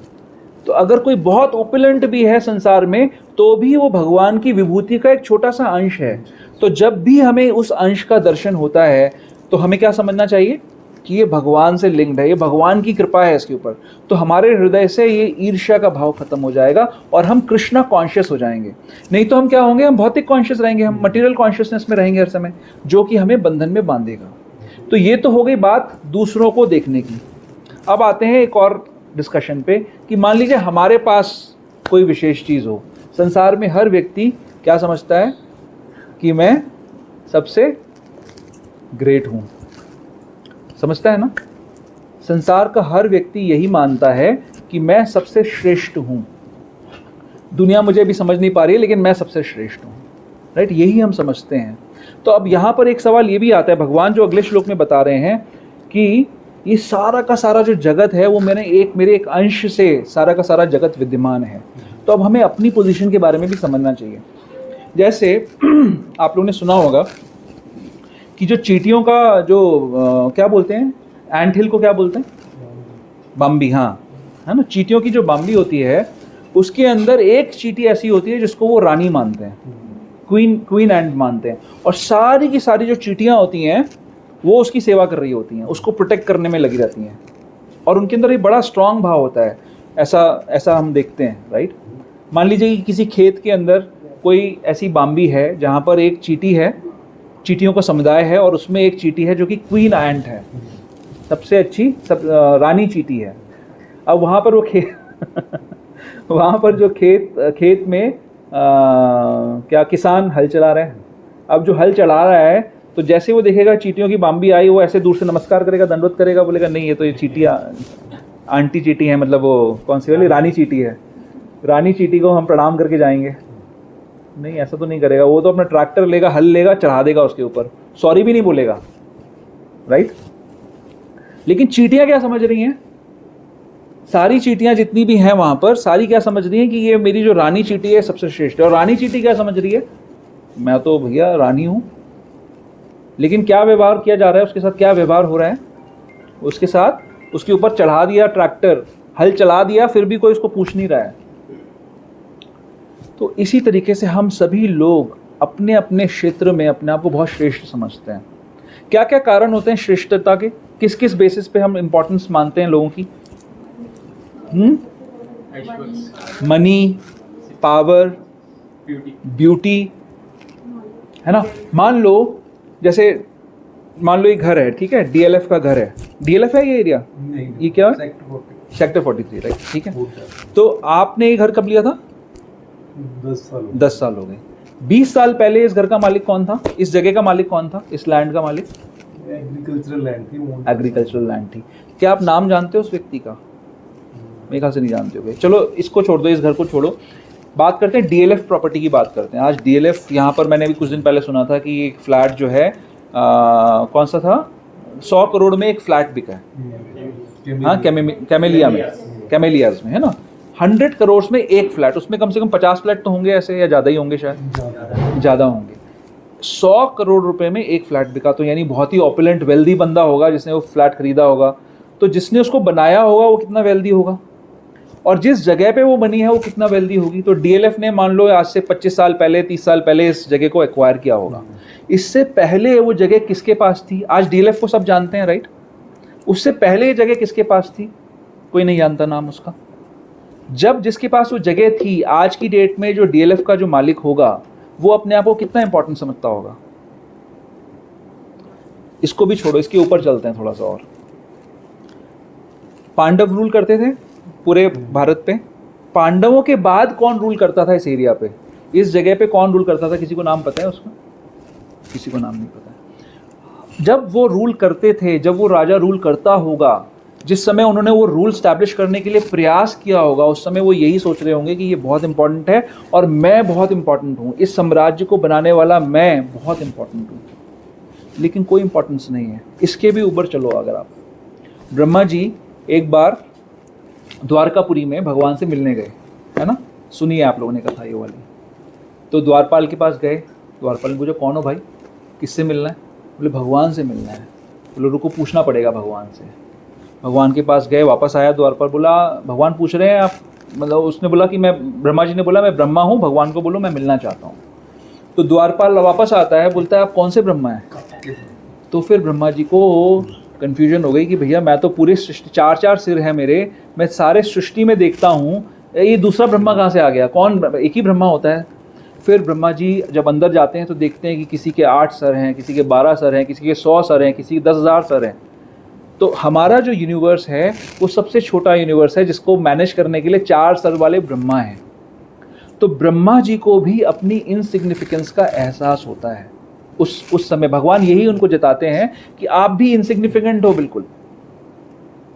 तो अगर कोई बहुत ओपुलेंट भी है संसार में तो भी वो भगवान की विभूति का एक छोटा सा अंश है। तो जब भी हमें उस अंश का दर्शन होता है तो हमें क्या समझना चाहिए? कि ये भगवान से लिंक्ड है, ये भगवान की कृपा है इसके ऊपर, तो हमारे हृदय से ये ईर्ष्या का भाव खत्म हो जाएगा और हम कृष्णा कॉन्शियस हो जाएंगे। नहीं तो हम क्या होंगे, हम भौतिक कॉन्शियस रहेंगे, हम मटेरियल कॉन्शियसनेस में रहेंगे हर समय, जो कि हमें बंधन में बांधेगा। तो ये तो हो गई बात दूसरों को देखने की। अब आते हैं एक और डिस्कशन पे कि मान लीजिए हमारे पास कोई विशेष चीज़ हो। संसार में हर व्यक्ति क्या समझता है कि मैं सबसे ग्रेट हूँ, समझता है ना? संसार का हर व्यक्ति यही मानता है कि मैं सबसे श्रेष्ठ हूँ। दुनिया मुझे अभी समझ नहीं पा रही है, लेकिन मैं सबसे श्रेष्ठ हूँ, राइट? यही हम समझते हैं। तो अब यहाँ पर एक सवाल ये भी आता है, भगवान जो अगले श्लोक में बता रहे हैं कि ये सारा का सारा जो जगत है वो मेरे एक अंश से सारा का सारा जगत विद्यमान है। तो अब हमें अपनी पोजीशन के बारे में भी समझना चाहिए। जैसे आप लोगों ने सुना होगा कि जो चींटियों का जो क्या बोलते हैं, एंट हिल को क्या बोलते हैं, बाम्बी, हाँ, है ना? चींटियों की जो बाम्बी होती है उसके अंदर एक चींटी ऐसी होती है जिसको वो रानी मानते हैं, क्वीन एंट मानते हैं, और सारी की सारी जो चींटियाँ होती हैं वो उसकी सेवा कर रही होती हैं, उसको प्रोटेक्ट करने में लगी रहती हैं, और उनके अंदर एक बड़ा स्ट्रांग भाव होता है। ऐसा हम देखते हैं, राइट? मान लीजिए कि किसी खेत के अंदर कोई ऐसी बाम्बी है जहाँ पर एक चींटी है, चींटियों का समुदाय है, और उसमें एक चींटी है जो कि क्वीन एंट है, सबसे अच्छी रानी चींटी है। अब वहाँ पर वो वहाँ पर जो खेत में क्या किसान हल चला रहे हैं। अब जो हल चला रहा है तो जैसे वो देखेगा चींटियों की बाम्बी आई, वो ऐसे दूर से नमस्कार करेगा, दंडवत करेगा, बोलेगा नहीं ये तो ये चींटी आंटी चींटी है, मतलब वो कौन सी वाली, रानी चींटी है, रानी चींटी को हम प्रणाम करके जाएंगे। नहीं, ऐसा तो नहीं करेगा। वो तो अपना ट्रैक्टर लेगा, हल लेगा, चढ़ा देगा उसके ऊपर, सॉरी भी नहीं बोलेगा, राइट? लेकिन चींटियां क्या समझ रही हैं, सारी चींटियां जितनी भी हैं वहां पर, सारी क्या समझ रही हैं कि ये मेरी जो रानी चींटी है सबसे श्रेष्ठ है। और रानी चींटी क्या समझ रही है, मैं तो भैया रानी हूं। लेकिन क्या व्यवहार किया जा रहा है उसके साथ, क्या व्यवहार हो रहा है उसके साथ, उसके ऊपर चढ़ा दिया ट्रैक्टर, हल चला दिया, फिर भी कोई उसको पूछ नहीं रहा है। तो इसी तरीके से हम सभी लोग अपने अपने क्षेत्र में अपने आप को बहुत श्रेष्ठ समझते हैं। क्या क्या कारण होते हैं श्रेष्ठता के, किस किस बेसिस पे हम इंपॉर्टेंस मानते हैं लोगों की? मनी, पावर, ब्यूटी, है ना? मान लो एक घर है, ठीक है, डीएलएफ का घर है। डीएलएफ है ये एरिया, ये क्या है? सेक्टर 43, राइट, ठीक है। तो आपने ये घर कब लिया था? 10 साल हो गए। 20 साल पहले इस घर का मालिक कौन था, इस जगह का मालिक कौन था, इस लैंड का मालिक? एग्रीकल्चरल लैंड थी। एग्रीकल्चरल लैंड थी। क्या आप नाम जानते हो उस व्यक्ति का? मेरे ख्याल से नहीं जानते हो। चलो इसको छोड़ दो, इस घर को छोड़ो, बात करते हैं डीएलएफ प्रॉपर्टी की बात करते हैं। आज डीएलएफ यहाँ पर मैंने भी कुछ दिन पहले सुना था कि एक फ्लैट जो है कौन सा था, 100 करोड़ में एक फ्लैट बिका है, हाँ, कैमेलियाज में, है ना? 100 करोड़ में एक फ्लैट, उसमें कम से कम 50 फ्लैट तो होंगे ऐसे, या ज़्यादा ही होंगे, शायद ज़्यादा होंगे। 100 करोड़ रुपए में एक फ्लैट बिका, तो यानी बहुत ही ऑपुलेंट वेल्दी बंदा होगा जिसने वो फ्लैट खरीदा होगा। तो जिसने उसको बनाया होगा वो कितना वेल्दी होगा, और जिस जगह पे वो बनी है वो कितना वेल्दी होगी। तो डीएलएफ ने मान लो आज से 25 साल पहले, 30 साल पहले इस जगह को एक्वायर किया होगा। इससे पहले वो जगह किसके पास थी? आज डीएलएफ को सब जानते हैं, राइट? उससे पहले ये जगह किसके पास थी? कोई नहीं जानता नाम उसका। जब जिसके पास वो जगह थी, आज की डेट में जो डीएलएफ का जो मालिक होगा वो अपने आप को कितना इंपॉर्टेंट समझता होगा। इसको भी छोड़ो, इसके ऊपर चलते हैं थोड़ा सा और। पांडव रूल करते थे पूरे भारत पे। पांडवों के बाद कौन रूल करता था इस एरिया पे, इस जगह पे कौन रूल करता था? किसी को नाम पता है उसका? किसी को नाम नहीं पता है। जब वो रूल करते थे, जब वो राजा रूल करता होगा, जिस समय उन्होंने वो रूल स्टैब्लिश करने के लिए प्रयास किया होगा, उस समय वो यही सोच रहे होंगे कि ये बहुत इंपॉर्टेंट है और मैं बहुत इंपॉर्टेंट हूँ, इस साम्राज्य को बनाने वाला मैं बहुत इंपॉर्टेंट हूँ। लेकिन कोई इंपॉर्टेंस नहीं है। इसके भी ऊपर चलो, अगर आप, ब्रह्मा जी एक बार द्वारकापुरी में भगवान से मिलने गए, है ना? सुनिए आप लोगों ने कथा ये वाली। तो द्वारपाल के पास गए, द्वारपाल ने पूछा कौन हो भाई, किससे मिलना है? बोले भगवान से मिलना है। बोले रुको, पूछना पड़ेगा भगवान से। भगवान के पास गए, वापस आया, द्वारपाल बोला भगवान पूछ रहे हैं आप, मतलब उसने बोला कि मैं, ब्रह्मा जी ने बोला मैं ब्रह्मा हूँ, भगवान को बोलो मैं मिलना चाहता हूँ। तो द्वारपाल वापस आता है, बोलता है आप कौन से ब्रह्मा हैं? तो फिर ब्रह्मा जी को कन्फ्यूजन हो गई कि भैया मैं तो पूरे सृष्टि, 4 सिर हैं मेरे, मैं सारे सृष्टि में देखता हूँ, ये दूसरा ब्रह्मा कहाँ से आ गया? कौन, एक ही ब्रह्मा होता है? फिर ब्रह्मा जी जब अंदर जाते हैं तो देखते हैं कि किसी के 8 सर हैं, किसी के 12 सर हैं, किसी के 100 सर हैं, किसी के 10,000 सर हैं। तो हमारा जो यूनिवर्स है वो सबसे छोटा यूनिवर्स है, जिसको मैनेज करने के लिए 4 सर वाले ब्रह्मा हैं। तो ब्रह्मा जी को भी अपनी इनसिग्निफिकेंस का एहसास होता है। उस समय भगवान यही उनको जताते हैं कि आप भी इनसिग्निफिकेंट हो बिल्कुल,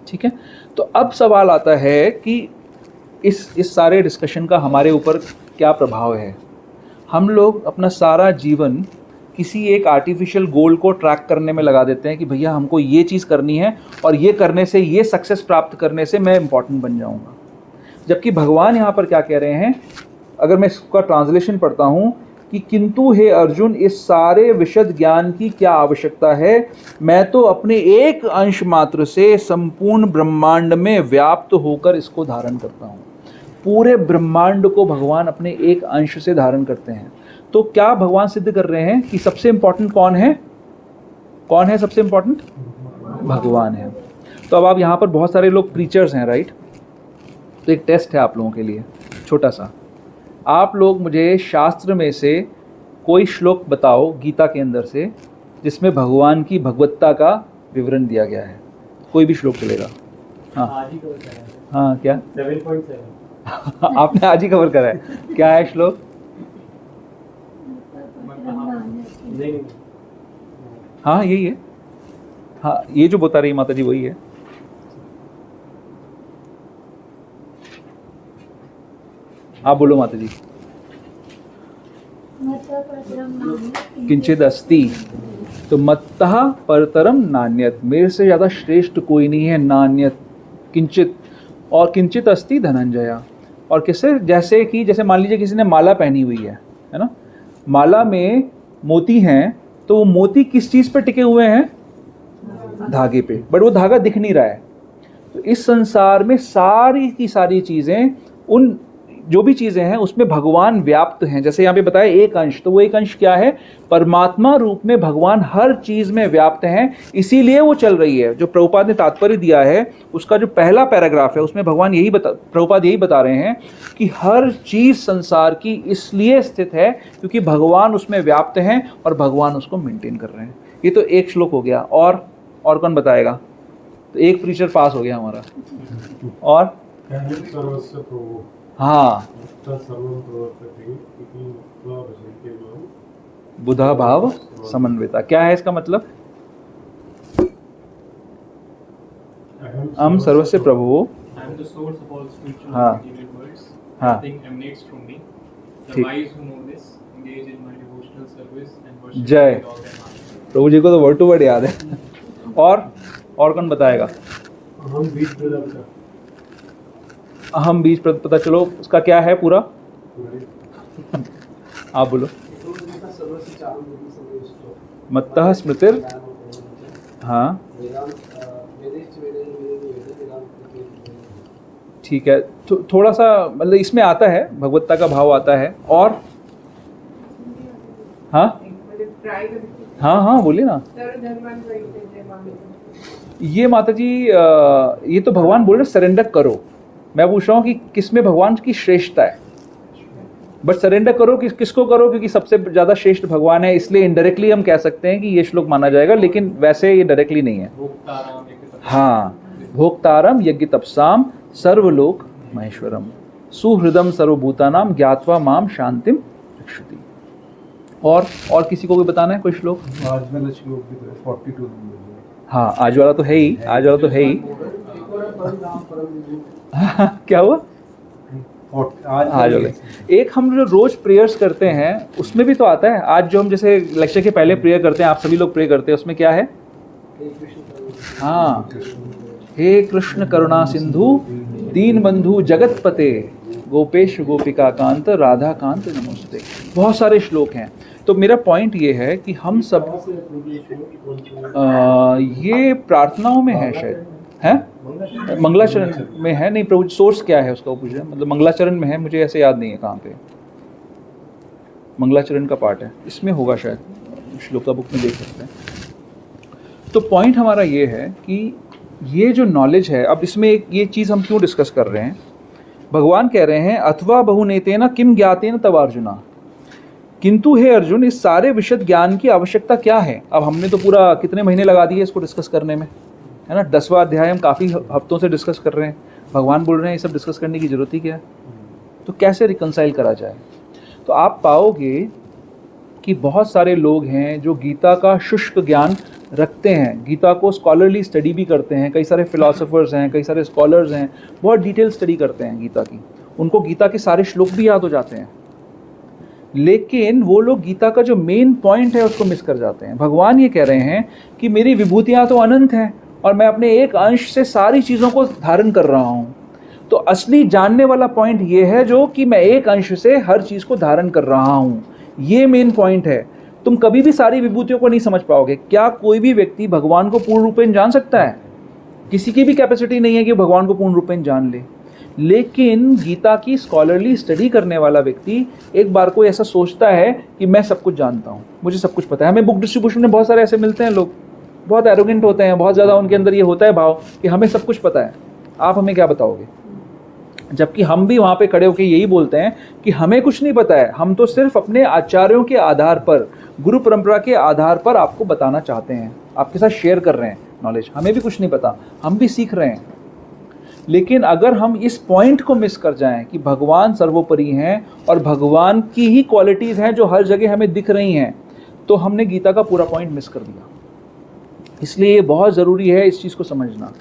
ठीक है। तो अब सवाल आता है कि इस सारे डिस्कशन का हमारे ऊपर क्या प्रभाव है। हम लोग अपना सारा जीवन किसी एक आर्टिफिशियल गोल को ट्रैक करने में लगा देते हैं कि भैया हमको ये चीज़ करनी है और ये करने से, ये सक्सेस प्राप्त करने से मैं इम्पॉर्टेंट बन जाऊंगा। जबकि भगवान यहाँ पर क्या कह रहे हैं, अगर मैं इसका ट्रांसलेशन पढ़ता हूँ कि किंतु हे अर्जुन, इस सारे विशद ज्ञान की क्या आवश्यकता है? मैं तो अपने एक अंश मात्र से संपूर्ण ब्रह्मांड में व्याप्त होकर इसको धारण करता हूँ। पूरे ब्रह्मांड को भगवान अपने एक अंश से धारण करते हैं। तो क्या भगवान सिद्ध कर रहे हैं कि सबसे इंपॉर्टेंट कौन है? कौन है सबसे इंपॉर्टेंट? भगवान है। तो अब आप यहाँ पर बहुत सारे लोग प्रीचर्स हैं, राइट? तो एक टेस्ट है आप लोगों के लिए छोटा सा। आप लोग मुझे शास्त्र में से कोई श्लोक बताओ गीता के अंदर से जिसमें भगवान की भगवत्ता का विवरण दिया गया है। कोई भी श्लोक चलेगा। हाँ आज ही कवर करा है। हाँ, क्या? 7.7 आपने आज ही कवर करा है। क्या है श्लोक? नहीं, हाँ यही है। हाँ, ये जो बता रही है माता जी वही है। आप बोलो माता जी। किंचित अस्ति, तो मत्तः परतरम नान्यत, मेरे से ज़्यादा श्रेष्ठ कोई नहीं है। नान्यत किंचित, और किंचित अस्ति धनंजया। और किससे? जैसे मान लीजिए किसी ने माला पहनी हुई है ना, माला में मोती हैं, तो वो मोती किस चीज़ पर टिके हुए हैं? धागे पे, बट वो धागा दिख नहीं रहा है। तो इस संसार में सारी की सारी चीज़ें, उन जो भी चीज़ें हैं उसमें भगवान व्याप्त हैं। जैसे यहाँ पे बताया एक अंश, तो वो एक अंश क्या है? परमात्मा रूप में भगवान हर चीज़ में व्याप्त हैं, इसीलिए वो चल रही है। जो प्रभुपाद ने तात्पर्य दिया है उसका जो पहला पैराग्राफ है उसमें भगवान प्रभुपाद यही बता रहे हैं कि हर चीज़ संसार की इसलिए स्थित है क्योंकि भगवान उसमें व्याप्त हैं और भगवान उसको मेंटेन कर रहे हैं। ये तो एक श्लोक हो गया। और कौन बताएगा? तो एक प्रीचर पास हो गया हमारा। और हाँ, बुधा भाव समन्विता, क्या है इसका मतलब? हम सर्वस्य प्रभु। हाँ हाँ, ठीक। जय प्रभु जी को तो वर्ड टू वर्ड याद है। और कौन बताएगा? अहम बीज पता चलो उसका क्या है पूरा? आप बोलो। मत्तः स्मृतिर, हाँ ठीक है। थोड़ा सा मतलब इसमें आता है, भगवत्ता का भाव आता है। और हाँ हाँ हाँ बोलिए ना। ये माता जी ये तो भगवान बोल रहे सरेंडर करो। मैं पूछ रहा हूँ कि किसमें भगवान की श्रेष्ठता है? बट सरेंडर करो किसको करो? क्योंकि सबसे ज़्यादा श्रेष्ठ भगवान है, इसलिए इनडायरेक्टली हम कह सकते हैं कि ये श्लोक माना जाएगा, लेकिन वैसे ये डायरेक्टली नहीं है। हाँ, भोक्तारम यज्ञ तपसाम सर्वलोक महेश्वरम सुहृदम सर्वभूतानाम ज्ञात्वा माम शांतिम रक्षति। और किसी को भी बताना है कोई श्लोक? आज वाला श्लोक भी तो 42 नंबर। हाँ, आज वाला तो है ही, आज वाला तो है ही। क्या हुआ? आज वाला एक हम जो रोज प्रेयर्स करते हैं उसमें भी तो आता है। आज जो हम जैसे लेक्चर के पहले प्रेयर करते हैं, आप सभी लोग प्रे करते हैं, उसमें क्या है? हाँ, हे कृष्ण करुणा सिंधु दीन बंधु जगतपते गोपेश गोपिका कांत राधा कांत नमस्ते। बहुत सारे श्लोक हैं। तो मेरा पॉइंट ये है कि हम सब ये प्रार्थनाओं में है, शायद है मंगलाचरण में है, नहीं प्रभु सोर्स क्या है उसका पूछ रहे हैं। मतलब मंगलाचरण में है, मुझे ऐसे याद नहीं है कहाँ पे मंगलाचरण का पार्ट है, इसमें होगा शायद, श्लोका बुक में देख सकते हैं। तो पॉइंट हमारा ये है कि ये जो नॉलेज है, अब इसमें एक ये चीज़ हम क्यों डिस्कस कर रहे हैं, भगवान कह रहे हैं अथवा बहुनेतेन किम ज्ञातेन तव अर्जुना, किंतु हे अर्जुन इस सारे विशद ज्ञान की आवश्यकता क्या है। अब हमने तो पूरा कितने महीने लगा दिए इसको डिस्कस करने में, है ना, 10वां अध्याय हम काफ़ी हफ्तों से डिस्कस कर रहे हैं, भगवान बोल रहे हैं ये सब डिस्कस करने की ज़रूरत ही क्या है, तो कैसे रिकंसाइल करा जाए। तो आप पाओगे कि बहुत सारे लोग हैं जो गीता का शुष्क ज्ञान रखते हैं, गीता को स्कॉलरली स्टडी भी करते हैं, कई सारे फिलोसोफर्स हैं, कई सारे स्कॉलर्स हैं, बहुत डिटेल स्टडी करते हैं गीता की, उनको गीता के सारे श्लोक भी याद हो जाते हैं, लेकिन वो लोग गीता का जो मेन पॉइंट है उसको मिस कर जाते हैं। भगवान ये कह रहे हैं कि मेरी विभूतियाँ तो अनंत हैं और मैं अपने एक अंश से सारी चीज़ों को धारण कर रहा हूँ। तो असली जानने वाला पॉइंट ये है जो कि मैं एक अंश से हर चीज़ को धारण कर रहा हूँ, ये मेन पॉइंट है। तुम कभी भी सारी विभूतियों को नहीं समझ पाओगे। क्या कोई भी व्यक्ति भगवान को पूर्ण रूपेण जान सकता है? किसी की भी कैपेसिटी नहीं है कि भगवान को पूर्ण रूपेण जान ले। लेकिन गीता की स्कॉलरली स्टडी करने वाला व्यक्ति एक बार को ऐसा सोचता है कि मैं सब कुछ जानता हूँ, मुझे सब कुछ पता है। हमें बुक डिस्ट्रीब्यूशन में बहुत सारे ऐसे मिलते हैं, लोग बहुत एरोगेंट होते हैं, बहुत ज़्यादा उनके अंदर ये होता है भाव कि हमें सब कुछ पता है, आप हमें क्या बताओगे। जबकि हम भी वहाँ पे खड़े होकर यही बोलते हैं कि हमें कुछ नहीं पता है, हम तो सिर्फ अपने आचार्यों के आधार पर, गुरु परंपरा के आधार पर आपको बताना चाहते हैं, आपके साथ शेयर कर रहे हैं नॉलेज। हमें भी कुछ नहीं पता, हम भी सीख रहे हैं। लेकिन अगर हम इस पॉइंट को मिस कर जाएं कि भगवान सर्वोपरि हैं और भगवान की ही क्वालिटीज़ हैं जो हर जगह हमें दिख रही हैं, तो हमने गीता का पूरा पॉइंट मिस कर दिया। इसलिए ये बहुत ज़रूरी है इस चीज़ को समझना।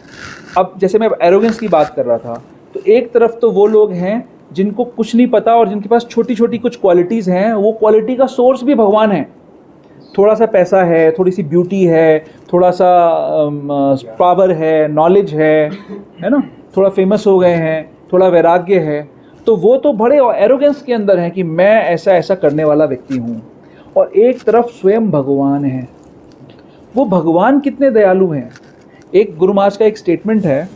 अब जैसे मैं एरोगेंस की बात कर रहा था, तो एक तरफ तो वो लोग हैं जिनको कुछ नहीं पता और जिनके पास छोटी छोटी कुछ क्वालिटीज़ हैं, वो क्वालिटी का सोर्स भी भगवान है। थोड़ा सा पैसा है, थोड़ी सी ब्यूटी है, थोड़ा सा पावर है, नॉलेज है ना, थोड़ा फेमस हो गए हैं, थोड़ा वैराग्य है, तो वो तो बड़े एरोगेंस के अंदर है कि मैं ऐसा ऐसा करने वाला व्यक्ति हूँ। और एक तरफ स्वयं भगवान है। वो भगवान कितने दयालु हैं। एक गुरु महाराज का एक स्टेटमेंट है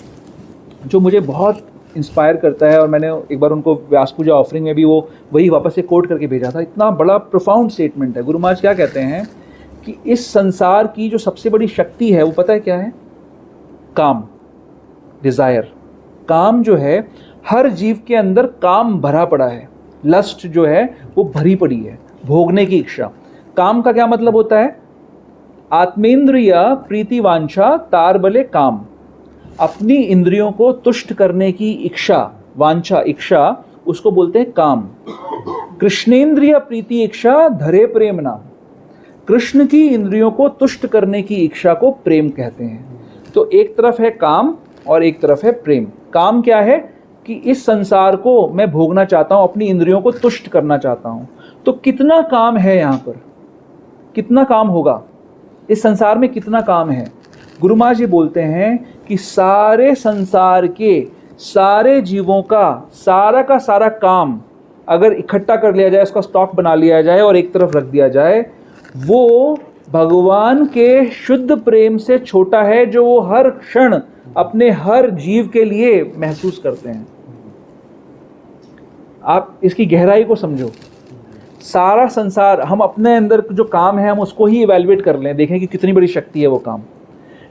जो मुझे बहुत इंस्पायर करता है, और मैंने एक बार उनको व्यास पूजा ऑफरिंग में भी वो वही वापस से कोट करके भेजा था। इतना बड़ा प्रोफाउंड स्टेटमेंट है। गुरु महाराज क्या कहते हैं कि इस संसार की जो सबसे बड़ी शक्ति है वो पता है क्या है? काम, डिज़ायर। काम जो है, हर जीव के अंदर काम भरा पड़ा है, लस्ट जो है वो भरी पड़ी है, भोगने की इच्छा। काम का क्या मतलब होता है? आत्मेंद्रिय प्रीति वांछा तारबले काम, अपनी इंद्रियों को तुष्ट करने की इच्छा, वांछा, इच्छा, उसको बोलते हैं काम। कृष्णेंद्रिय प्रीति इच्छा धरे प्रेम नाम, कृष्ण की इंद्रियों को तुष्ट करने की इच्छा को प्रेम कहते हैं। तो एक तरफ है काम और एक तरफ है प्रेम। काम क्या है कि इस संसार को मैं भोगना चाहता हूँ, अपनी इंद्रियों को तुष्ट करना चाहता हूँ। तो कितना काम है यहाँ पर, कितना काम होगा इस संसार में, कितना काम है? गुरु महाराज जी बोलते हैं कि सारे संसार के सारे जीवों का सारा काम अगर इकट्ठा कर लिया जाए, उसका स्टॉक बना लिया जाए और एक तरफ रख दिया जाए, वो भगवान के शुद्ध प्रेम से छोटा है जो वो हर क्षण अपने हर जीव के लिए महसूस करते हैं। आप इसकी गहराई को समझो। सारा संसार, हम अपने अंदर जो काम है हम उसको ही इवैल्यूएट कर लें, देखें कि कितनी बड़ी शक्ति है वो काम।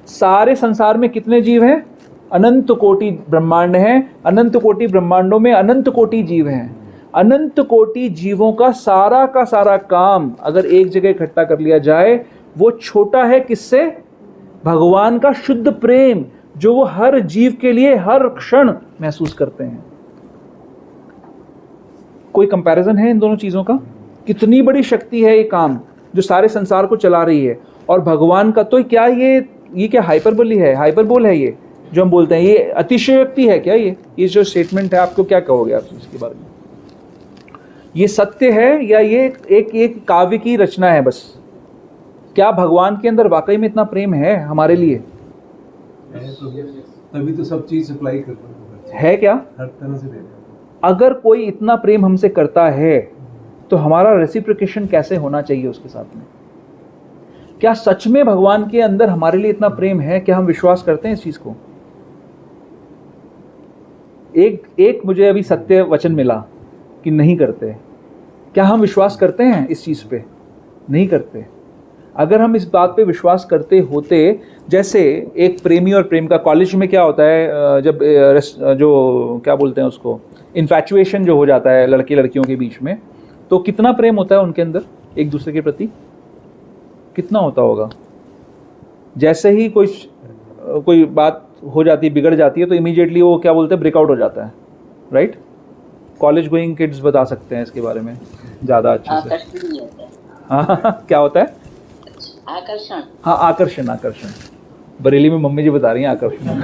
सारे संसार में कितने जीव हैं? अनंत कोटि ब्रह्मांड हैं। अनंत कोटि ब्रह्मांडों में अनंत कोटि जीव हैं। अनंत कोटि जीवों का सारा काम अगर एक जगह इकट्ठा कर लिया जाए, वो छोटा है किससे? भगवान का शुद्ध प्रेम जो वो हर जीव के लिए हर क्षण महसूस करते हैं। कोई कंपैरिजन है इन दोनों चीज़ों का? कितनी बड़ी शक्ति है ये काम जो सारे संसार को चला रही है। और भगवान का तो क्या ये क्या हाइपरबोली है, हाइपरबोल है ये जो हम बोलते हैं, ये अतिशयोक्ति है क्या? ये जो स्टेटमेंट है, आपको क्या कहोगे आप इसके बारे में? ये सत्य है या ये एक काव्य की रचना है बस? क्या भगवान के अंदर वाकई में इतना प्रेम है हमारे लिए? तभी तो सब चीज सप्लाई करता है क्या? हर तरह से दे रहे हैं। अगर कोई इतना प्रेम हमसे करता है तो हमारा रेसिप्रोकेशन कैसे होना चाहिए उसके साथ में? क्या सच में भगवान के अंदर हमारे लिए इतना प्रेम है? क्या हम विश्वास करते हैं इस चीज को? एक मुझे अभी सत्य वचन मिला कि नहीं करते। क्या हम विश्वास करते हैं इस चीज पे? नहीं करते। अगर हम इस बात पे विश्वास करते होते, जैसे एक प्रेमी और प्रेम का, कॉलेज में क्या होता है जब जो क्या बोलते हैं उसको, इन्फैचुएशन जो हो जाता है लड़के लड़कियों के बीच में, तो कितना प्रेम होता है उनके अंदर एक दूसरे के प्रति, कितना होता होगा? जैसे ही कोई बात हो जाती है, बिगड़ जाती है, तो इमीडिएटली वो क्या बोलते हैं, ब्रेकआउट हो जाता है, राइट? कॉलेज गोइंग किड्स बता सकते हैं इसके बारे में ज़्यादा अच्छे से। आकर्षण नहीं होता है। हाँ क्या होता है? आकर्षण। हाँ आकर्षण, आकर्षण। बरेली में मम्मी जी बता रही हैं आकर्षण।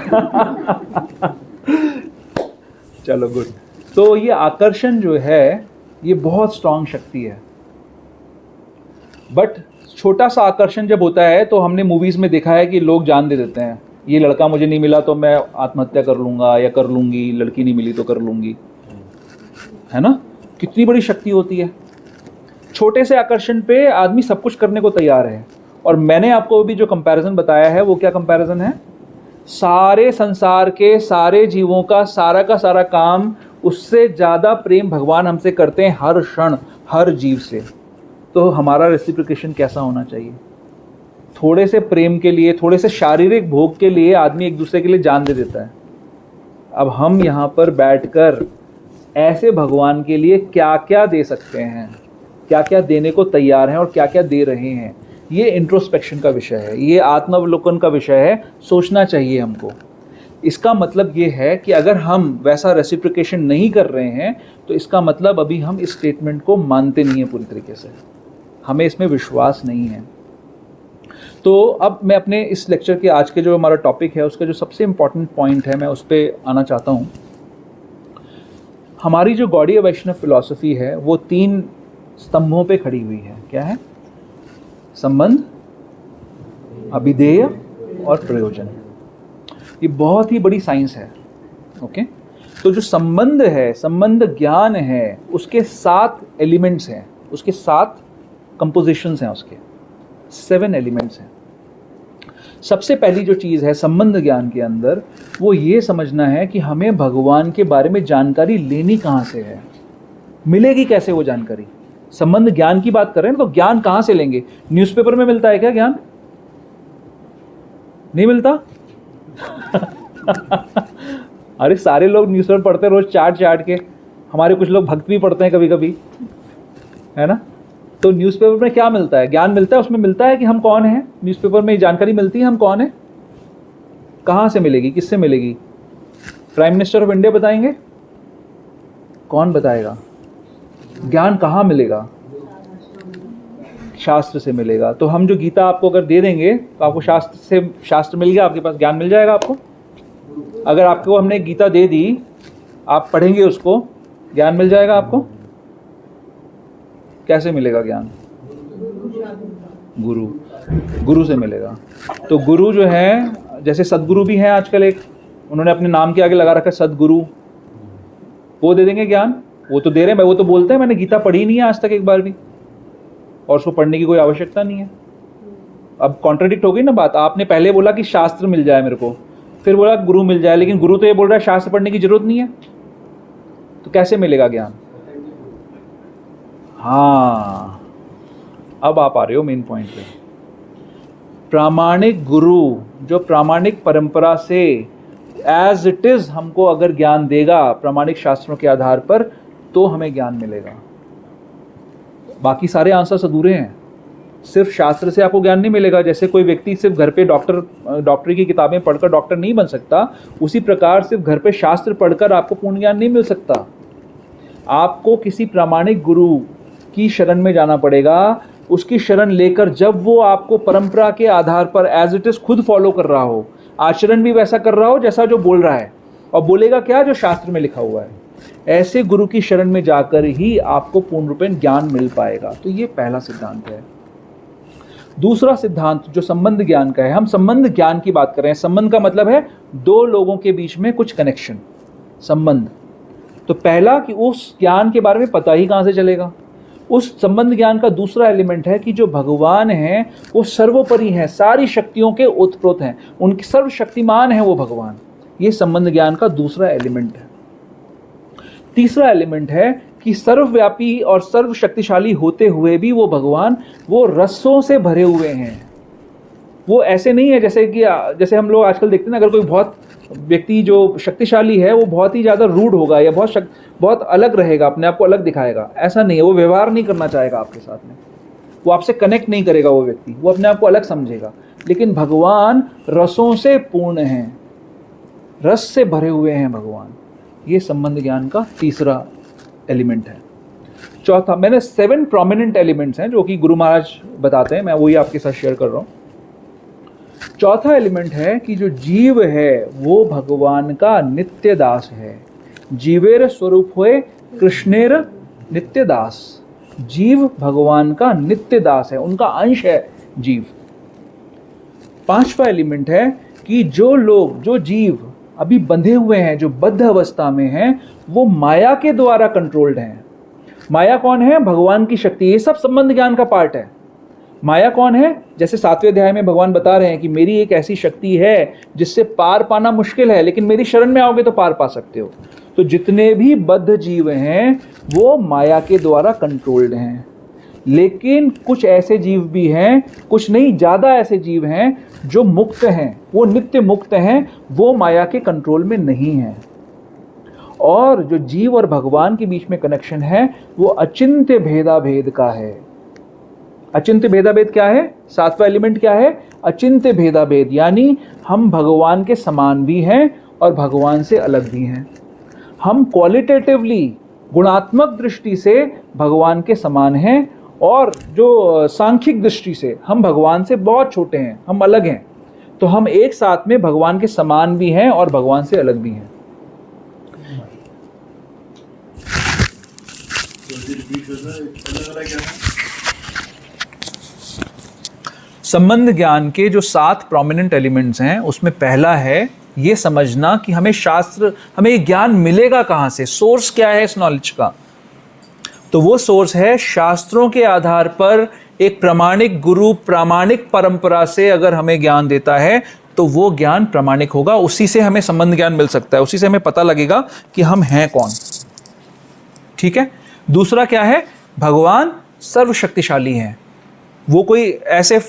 चलो गुड। तो ये आकर्षण जो है ये बहुत स्ट्रांग शक्ति है, बट छोटा सा आकर्षण जब होता है तो हमने मूवीज में देखा है कि लोग जान दे देते हैं, ये लड़का मुझे नहीं मिला तो मैं आत्महत्या कर लूंगा या कर लूंगी, लड़की नहीं मिली तो कर लूंगी, है ना? कितनी बड़ी शक्ति होती है। छोटे से आकर्षण पे आदमी सब कुछ करने को तैयार है। और मैंने आपको अभी जो कंपैरिजन बताया है वो क्या कंपैरिजन है? सारे संसार के सारे जीवों का सारा काम, उससे ज़्यादा प्रेम भगवान हमसे करते हैं हर क्षण हर जीव से। तो हमारा रेसिप्रोकेशन कैसा होना चाहिए? थोड़े से प्रेम के लिए, थोड़े से शारीरिक भोग के लिए आदमी एक दूसरे के लिए जान दे देता है। अब हम यहाँ पर बैठकर ऐसे भगवान के लिए क्या क्या दे सकते हैं, क्या क्या देने को तैयार हैं और क्या क्या दे रहे हैं, ये इंट्रोस्पेक्शन का विषय है, ये आत्मावलोकन का विषय है, सोचना चाहिए हमको। इसका मतलब ये है कि अगर हम वैसा रेसिप्रोकेशन नहीं कर रहे हैं तो इसका मतलब अभी हम इस स्टेटमेंट को मानते नहीं हैं पूरी तरीके से, हमें इसमें विश्वास नहीं है। तो अब मैं अपने इस लेक्चर के आज के जो हमारा टॉपिक है उसका जो सबसे इम्पॉर्टेंट पॉइंट है मैं उस पर आना चाहता हूँ। हमारी जो गौड़ीय वैष्णव फिलॉसफी है वो 3 स्तंभों पे खड़ी हुई है। क्या है? संबंध, अभिधेय और प्रयोजन। ये बहुत ही बड़ी साइंस है। ओके, तो जो संबंध है, संबंध ज्ञान है, उसके 7 एलिमेंट्स हैं, उसके 7 कंपोजिशंस हैं, उसके 7 एलिमेंट्स हैं। सबसे पहली जो चीज़ है संबंध ज्ञान के अंदर, वो ये समझना है कि हमें भगवान के बारे में जानकारी लेनी कहाँ से है, मिलेगी कैसे वो जानकारी। संबंध ज्ञान की बात कर रहे हैं तो ज्ञान कहाँ से लेंगे? न्यूज़पेपर में मिलता है क्या ज्ञान? नहीं मिलता। अरे सारे लोग न्यूज़पेपर पढ़ते हैं रोज चाट के, हमारे कुछ लोग भक्त भी पढ़ते हैं कभी कभी, है ना? तो न्यूज़पेपर में क्या मिलता है? ज्ञान मिलता है, उसमें मिलता है कि हम कौन हैं। न्यूज़पेपर में जानकारी मिलती है हम कौन हैं। कहाँ से मिलेगी, किससे मिलेगी? प्राइम मिनिस्टर ऑफ इंडिया बताएंगे? कौन बताएगा? ज्ञान कहाँ मिलेगा? शास्त्र से मिलेगा। तो हम जो गीता आपको अगर दे देंगे तो आपको शास्त्र मिल गया, आपके पास ज्ञान मिल जाएगा आपको। अगर आपको हमने गीता दे दी, आप पढ़ेंगे उसको, ज्ञान मिल जाएगा आपको। कैसे मिलेगा ज्ञान? गुरु से मिलेगा। तो गुरु जो है, जैसे सदगुरु भी हैं आजकल, एक उन्होंने अपने नाम के आगे लगा रखा है सदगुरु, वो दे देंगे ज्ञान। वो तो दे रहे हैं, वो तो बोलते हैं मैंने गीता पढ़ी नहीं है आज तक एक बार भी, और उसको पढ़ने की कोई आवश्यकता नहीं है। अब कॉन्ट्रडिक्ट हो गई ना बात। आपने पहले बोला कि शास्त्र मिल जाए मेरे को, फिर बोला गुरु मिल जाए, लेकिन गुरु तो ये बोल रहा है शास्त्र पढ़ने की जरूरत नहीं है, तो कैसे मिलेगा ज्ञान? हाँ, अब आप आ रहे हो मेन पॉइंट पे। प्रामाणिक गुरु जो प्रामाणिक परंपरा से एज इट इज हमको अगर ज्ञान देगा प्रामाणिक शास्त्रों के आधार पर, तो हमें ज्ञान मिलेगा। बाकी सारे आंसर्स अधूरे हैं। सिर्फ शास्त्र से आपको ज्ञान नहीं मिलेगा। जैसे कोई व्यक्ति सिर्फ घर पे डॉक्टरी की किताबें पढ़कर डॉक्टर नहीं बन सकता, उसी प्रकार सिर्फ घर पे शास्त्र पढ़कर आपको पूर्ण ज्ञान नहीं मिल सकता। आपको किसी प्रामाणिक गुरु की शरण में जाना पड़ेगा। उसकी शरण लेकर जब वो आपको परंपरा के आधार पर एज इट इज खुद फॉलो कर रहा हो, आचरण भी वैसा कर रहा हो जैसा जो बोल रहा है, और बोलेगा क्या? जो शास्त्र में लिखा हुआ है, ऐसे गुरु की शरण में जाकर ही आपको पूर्ण रूपेण ज्ञान मिल पाएगा। तो ये पहला सिद्धांत है। दूसरा सिद्धांत जो संबंध ज्ञान का है, हम संबंध ज्ञान की बात कर रहे हैं। संबंध का मतलब है 2 लोगों के बीच में कुछ कनेक्शन, संबंध। तो पहला कि उस ज्ञान के बारे में पता ही कहाँ से चलेगा। उस संबंध ज्ञान का दूसरा एलिमेंट है कि जो भगवान हैं वो सर्वोपरि हैं, सारी शक्तियों के ओतप्रोत हैं, उनके सर्वशक्तिमान हैं वो भगवान। ये संबंध ज्ञान का दूसरा एलिमेंट है। तीसरा एलिमेंट है कि सर्वव्यापी और सर्वशक्तिशाली होते हुए भी वो भगवान वो रसों से भरे हुए हैं। वो ऐसे नहीं है जैसे हम लोग आजकल देखते हैं ना, अगर कोई बहुत व्यक्ति जो शक्तिशाली है वो बहुत ही ज़्यादा रूड होगा या बहुत अलग रहेगा, अपने आप को अलग दिखाएगा, ऐसा नहीं है। वो व्यवहार नहीं करना चाहेगा आपके साथ में, वो आपसे कनेक्ट नहीं करेगा वो व्यक्ति, वो अपने आप को अलग समझेगा। लेकिन भगवान रसों से पूर्ण हैं, रस से भरे हुए हैं भगवान। ये संबंध ज्ञान का तीसरा एलिमेंट है। चौथा, मैंने 7 प्रोमिनेंट एलिमेंट्स हैं जो कि गुरु महाराज बताते हैं, मैं वही आपके साथ शेयर कर रहा हूँ। चौथा एलिमेंट है कि जो जीव है वो भगवान का नित्य दास है। जीवेर स्वरूप हुए कृष्णेर नित्य दास। जीव भगवान का नित्य दास है, उनका अंश है जीव। पांचवा एलिमेंट है कि जो जीव अभी बंधे हुए हैं, जो बद्ध अवस्था में हैं, वो माया के द्वारा कंट्रोल्ड हैं। माया कौन है? भगवान की शक्ति। ये सब संबंध ज्ञान का पार्ट है। माया कौन है? जैसे 7वें अध्याय में भगवान बता रहे हैं कि मेरी एक ऐसी शक्ति है जिससे पार पाना मुश्किल है, लेकिन मेरी शरण में आओगे तो पार पा सकते हो। तो जितने भी बद्ध जीव हैं वो माया के द्वारा कंट्रोल्ड हैं। लेकिन कुछ ऐसे जीव भी हैं, कुछ नहीं ज़्यादा ऐसे जीव हैं जो मुक्त हैं, वो नित्य मुक्त हैं, वो माया के कंट्रोल में नहीं हैं। और जो जीव और भगवान के बीच में कनेक्शन है वो अचिंत्य भेदाभेद का है। अचिंत्य भेदाभेद क्या है? 7वां एलिमेंट क्या है? अचिंत्य भेदाभेद, यानी हम भगवान के समान भी हैं और भगवान से अलग भी हैं। हम क्वालिटेटिवली, गुणात्मक दृष्टि से भगवान के समान हैं, और जो सांख्यिक दृष्टि से हम भगवान से बहुत छोटे हैं, हम अलग हैं। तो हम एक साथ में भगवान के समान भी हैं और भगवान से अलग भी हैं। संबंध ज्ञान के जो 7 प्रोमिनेंट एलिमेंट्स हैं उसमें पहला है ये समझना कि हमें ये ज्ञान मिलेगा कहाँ से, सोर्स क्या है इस नॉलेज का। तो वो सोर्स है शास्त्रों के आधार पर एक प्रामाणिक गुरु, प्रामाणिक परंपरा से अगर हमें ज्ञान देता है तो वो ज्ञान प्रामाणिक होगा, उसी से हमें संबंध ज्ञान मिल सकता है, उसी से हमें पता लगेगा कि हम हैं कौन। ठीक है। दूसरा क्या है? भगवान सर्वशक्तिशाली हैं। वो कोई ऐसे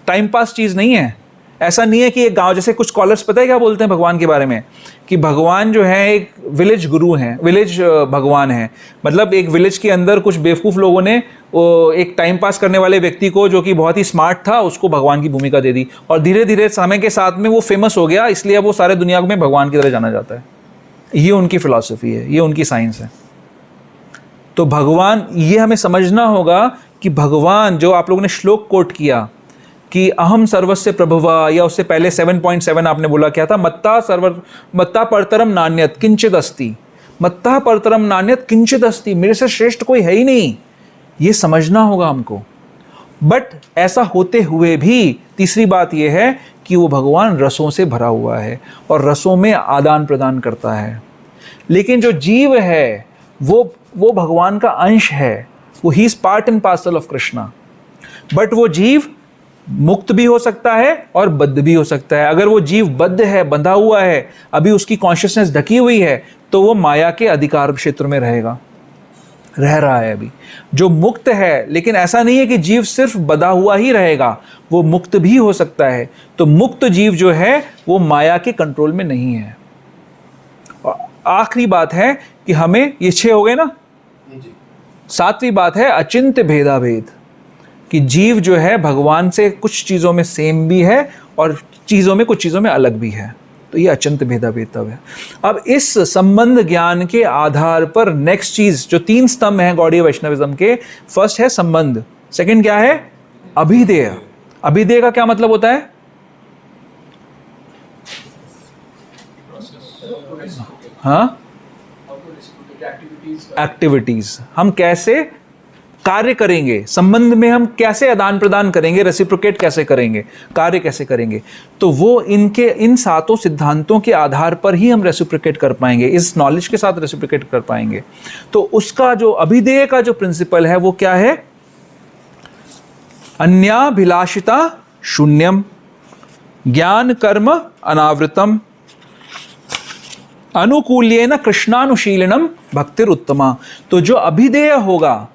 टाइम पास चीज़ नहीं है। ऐसा नहीं है कि एक गांव, जैसे कुछ स्कॉलर्स पता है क्या बोलते हैं भगवान के बारे में, कि भगवान जो है एक विलेज गुरु हैं, विलेज भगवान है। मतलब एक विलेज के अंदर कुछ बेवकूफ़ लोगों ने एक टाइम पास करने वाले व्यक्ति को, जो कि बहुत ही स्मार्ट था, उसको भगवान की भूमिका दे दी, और धीरे धीरे समय के साथ में वो फेमस हो गया, इसलिए अब वो सारे दुनिया में भगवान की तरह जाना जाता है। ये उनकी फिलॉसफी है, ये उनकी साइंस है। तो भगवान, ये हमें समझना होगा कि भगवान, जो आप लोगों ने श्लोक कोट किया कि अहम सर्वस्य प्रभुवा, या उससे पहले 7.7 आपने बोला क्या था? मत्ता परतरम नान्यत किंचित अस्ति। मत्ता परतरम नान्यत किंचित अस्ति, मेरे से श्रेष्ठ कोई है ही नहीं। ये समझना होगा हमको। बट ऐसा होते हुए भी तीसरी बात यह है कि वो भगवान रसों से भरा हुआ है और रसों में आदान प्रदान करता है। लेकिन जो जीव है वो भगवान का अंश है, वो he is part and parcel of Krishna. But वो जीव मुक्त भी हो सकता है और बद्ध भी हो सकता है। अगर वो जीव बद्ध है, बंधा हुआ है, अभी उसकी कॉन्शियसनेस ढकी हुई है, तो वो माया के अधिकार क्षेत्र में रह रहा है अभी। जो मुक्त है, लेकिन ऐसा नहीं है कि जीव सिर्फ बंधा हुआ ही रहेगा, वो मुक्त भी हो सकता है। तो मुक्त जीव जो है वो माया के कंट्रोल में नहीं है। और आखिरी बात है कि हमें, ये 6 हो गए ना, 7वीं बात है अचिंत्य भेदाभेद, कि जीव जो है भगवान से कुछ चीज़ों में सेम भी है और कुछ चीज़ों में अलग भी है। तो ये अचिंत्य भेदाभेद तब है। अब इस संबंध ज्ञान के आधार पर नेक्स्ट चीज़, जो 3 स्तंभ हैं गौड़ीय वैष्णविज्म के, फर्स्ट है संबंध, सेकंड क्या है? अभिधेय। अभिधेय का क्या मतलब होता है? हाँ, एक्टिविटीज। हम कैसे कार्य करेंगे, संबंध में हम कैसे आदान प्रदान करेंगे, रेसिप्रोकेट कैसे करेंगे, कार्य कैसे करेंगे, तो वो इन 7 सिद्धांतों के आधार पर ही हम रेसिप्रोकेट कर पाएंगे, इस नॉलेज के साथ रेसिप्रोकेट कर पाएंगे। तो उसका जो अभिधेय का जो प्रिंसिपल है वो क्या है? अन्याभिलाषिता शून्यम, ज्ञान कर्म अनावृतम, अनुकूल्येन कृष्णानुशीलनम भक्तिर उत्तमा। तो जो अभिधेय होगा,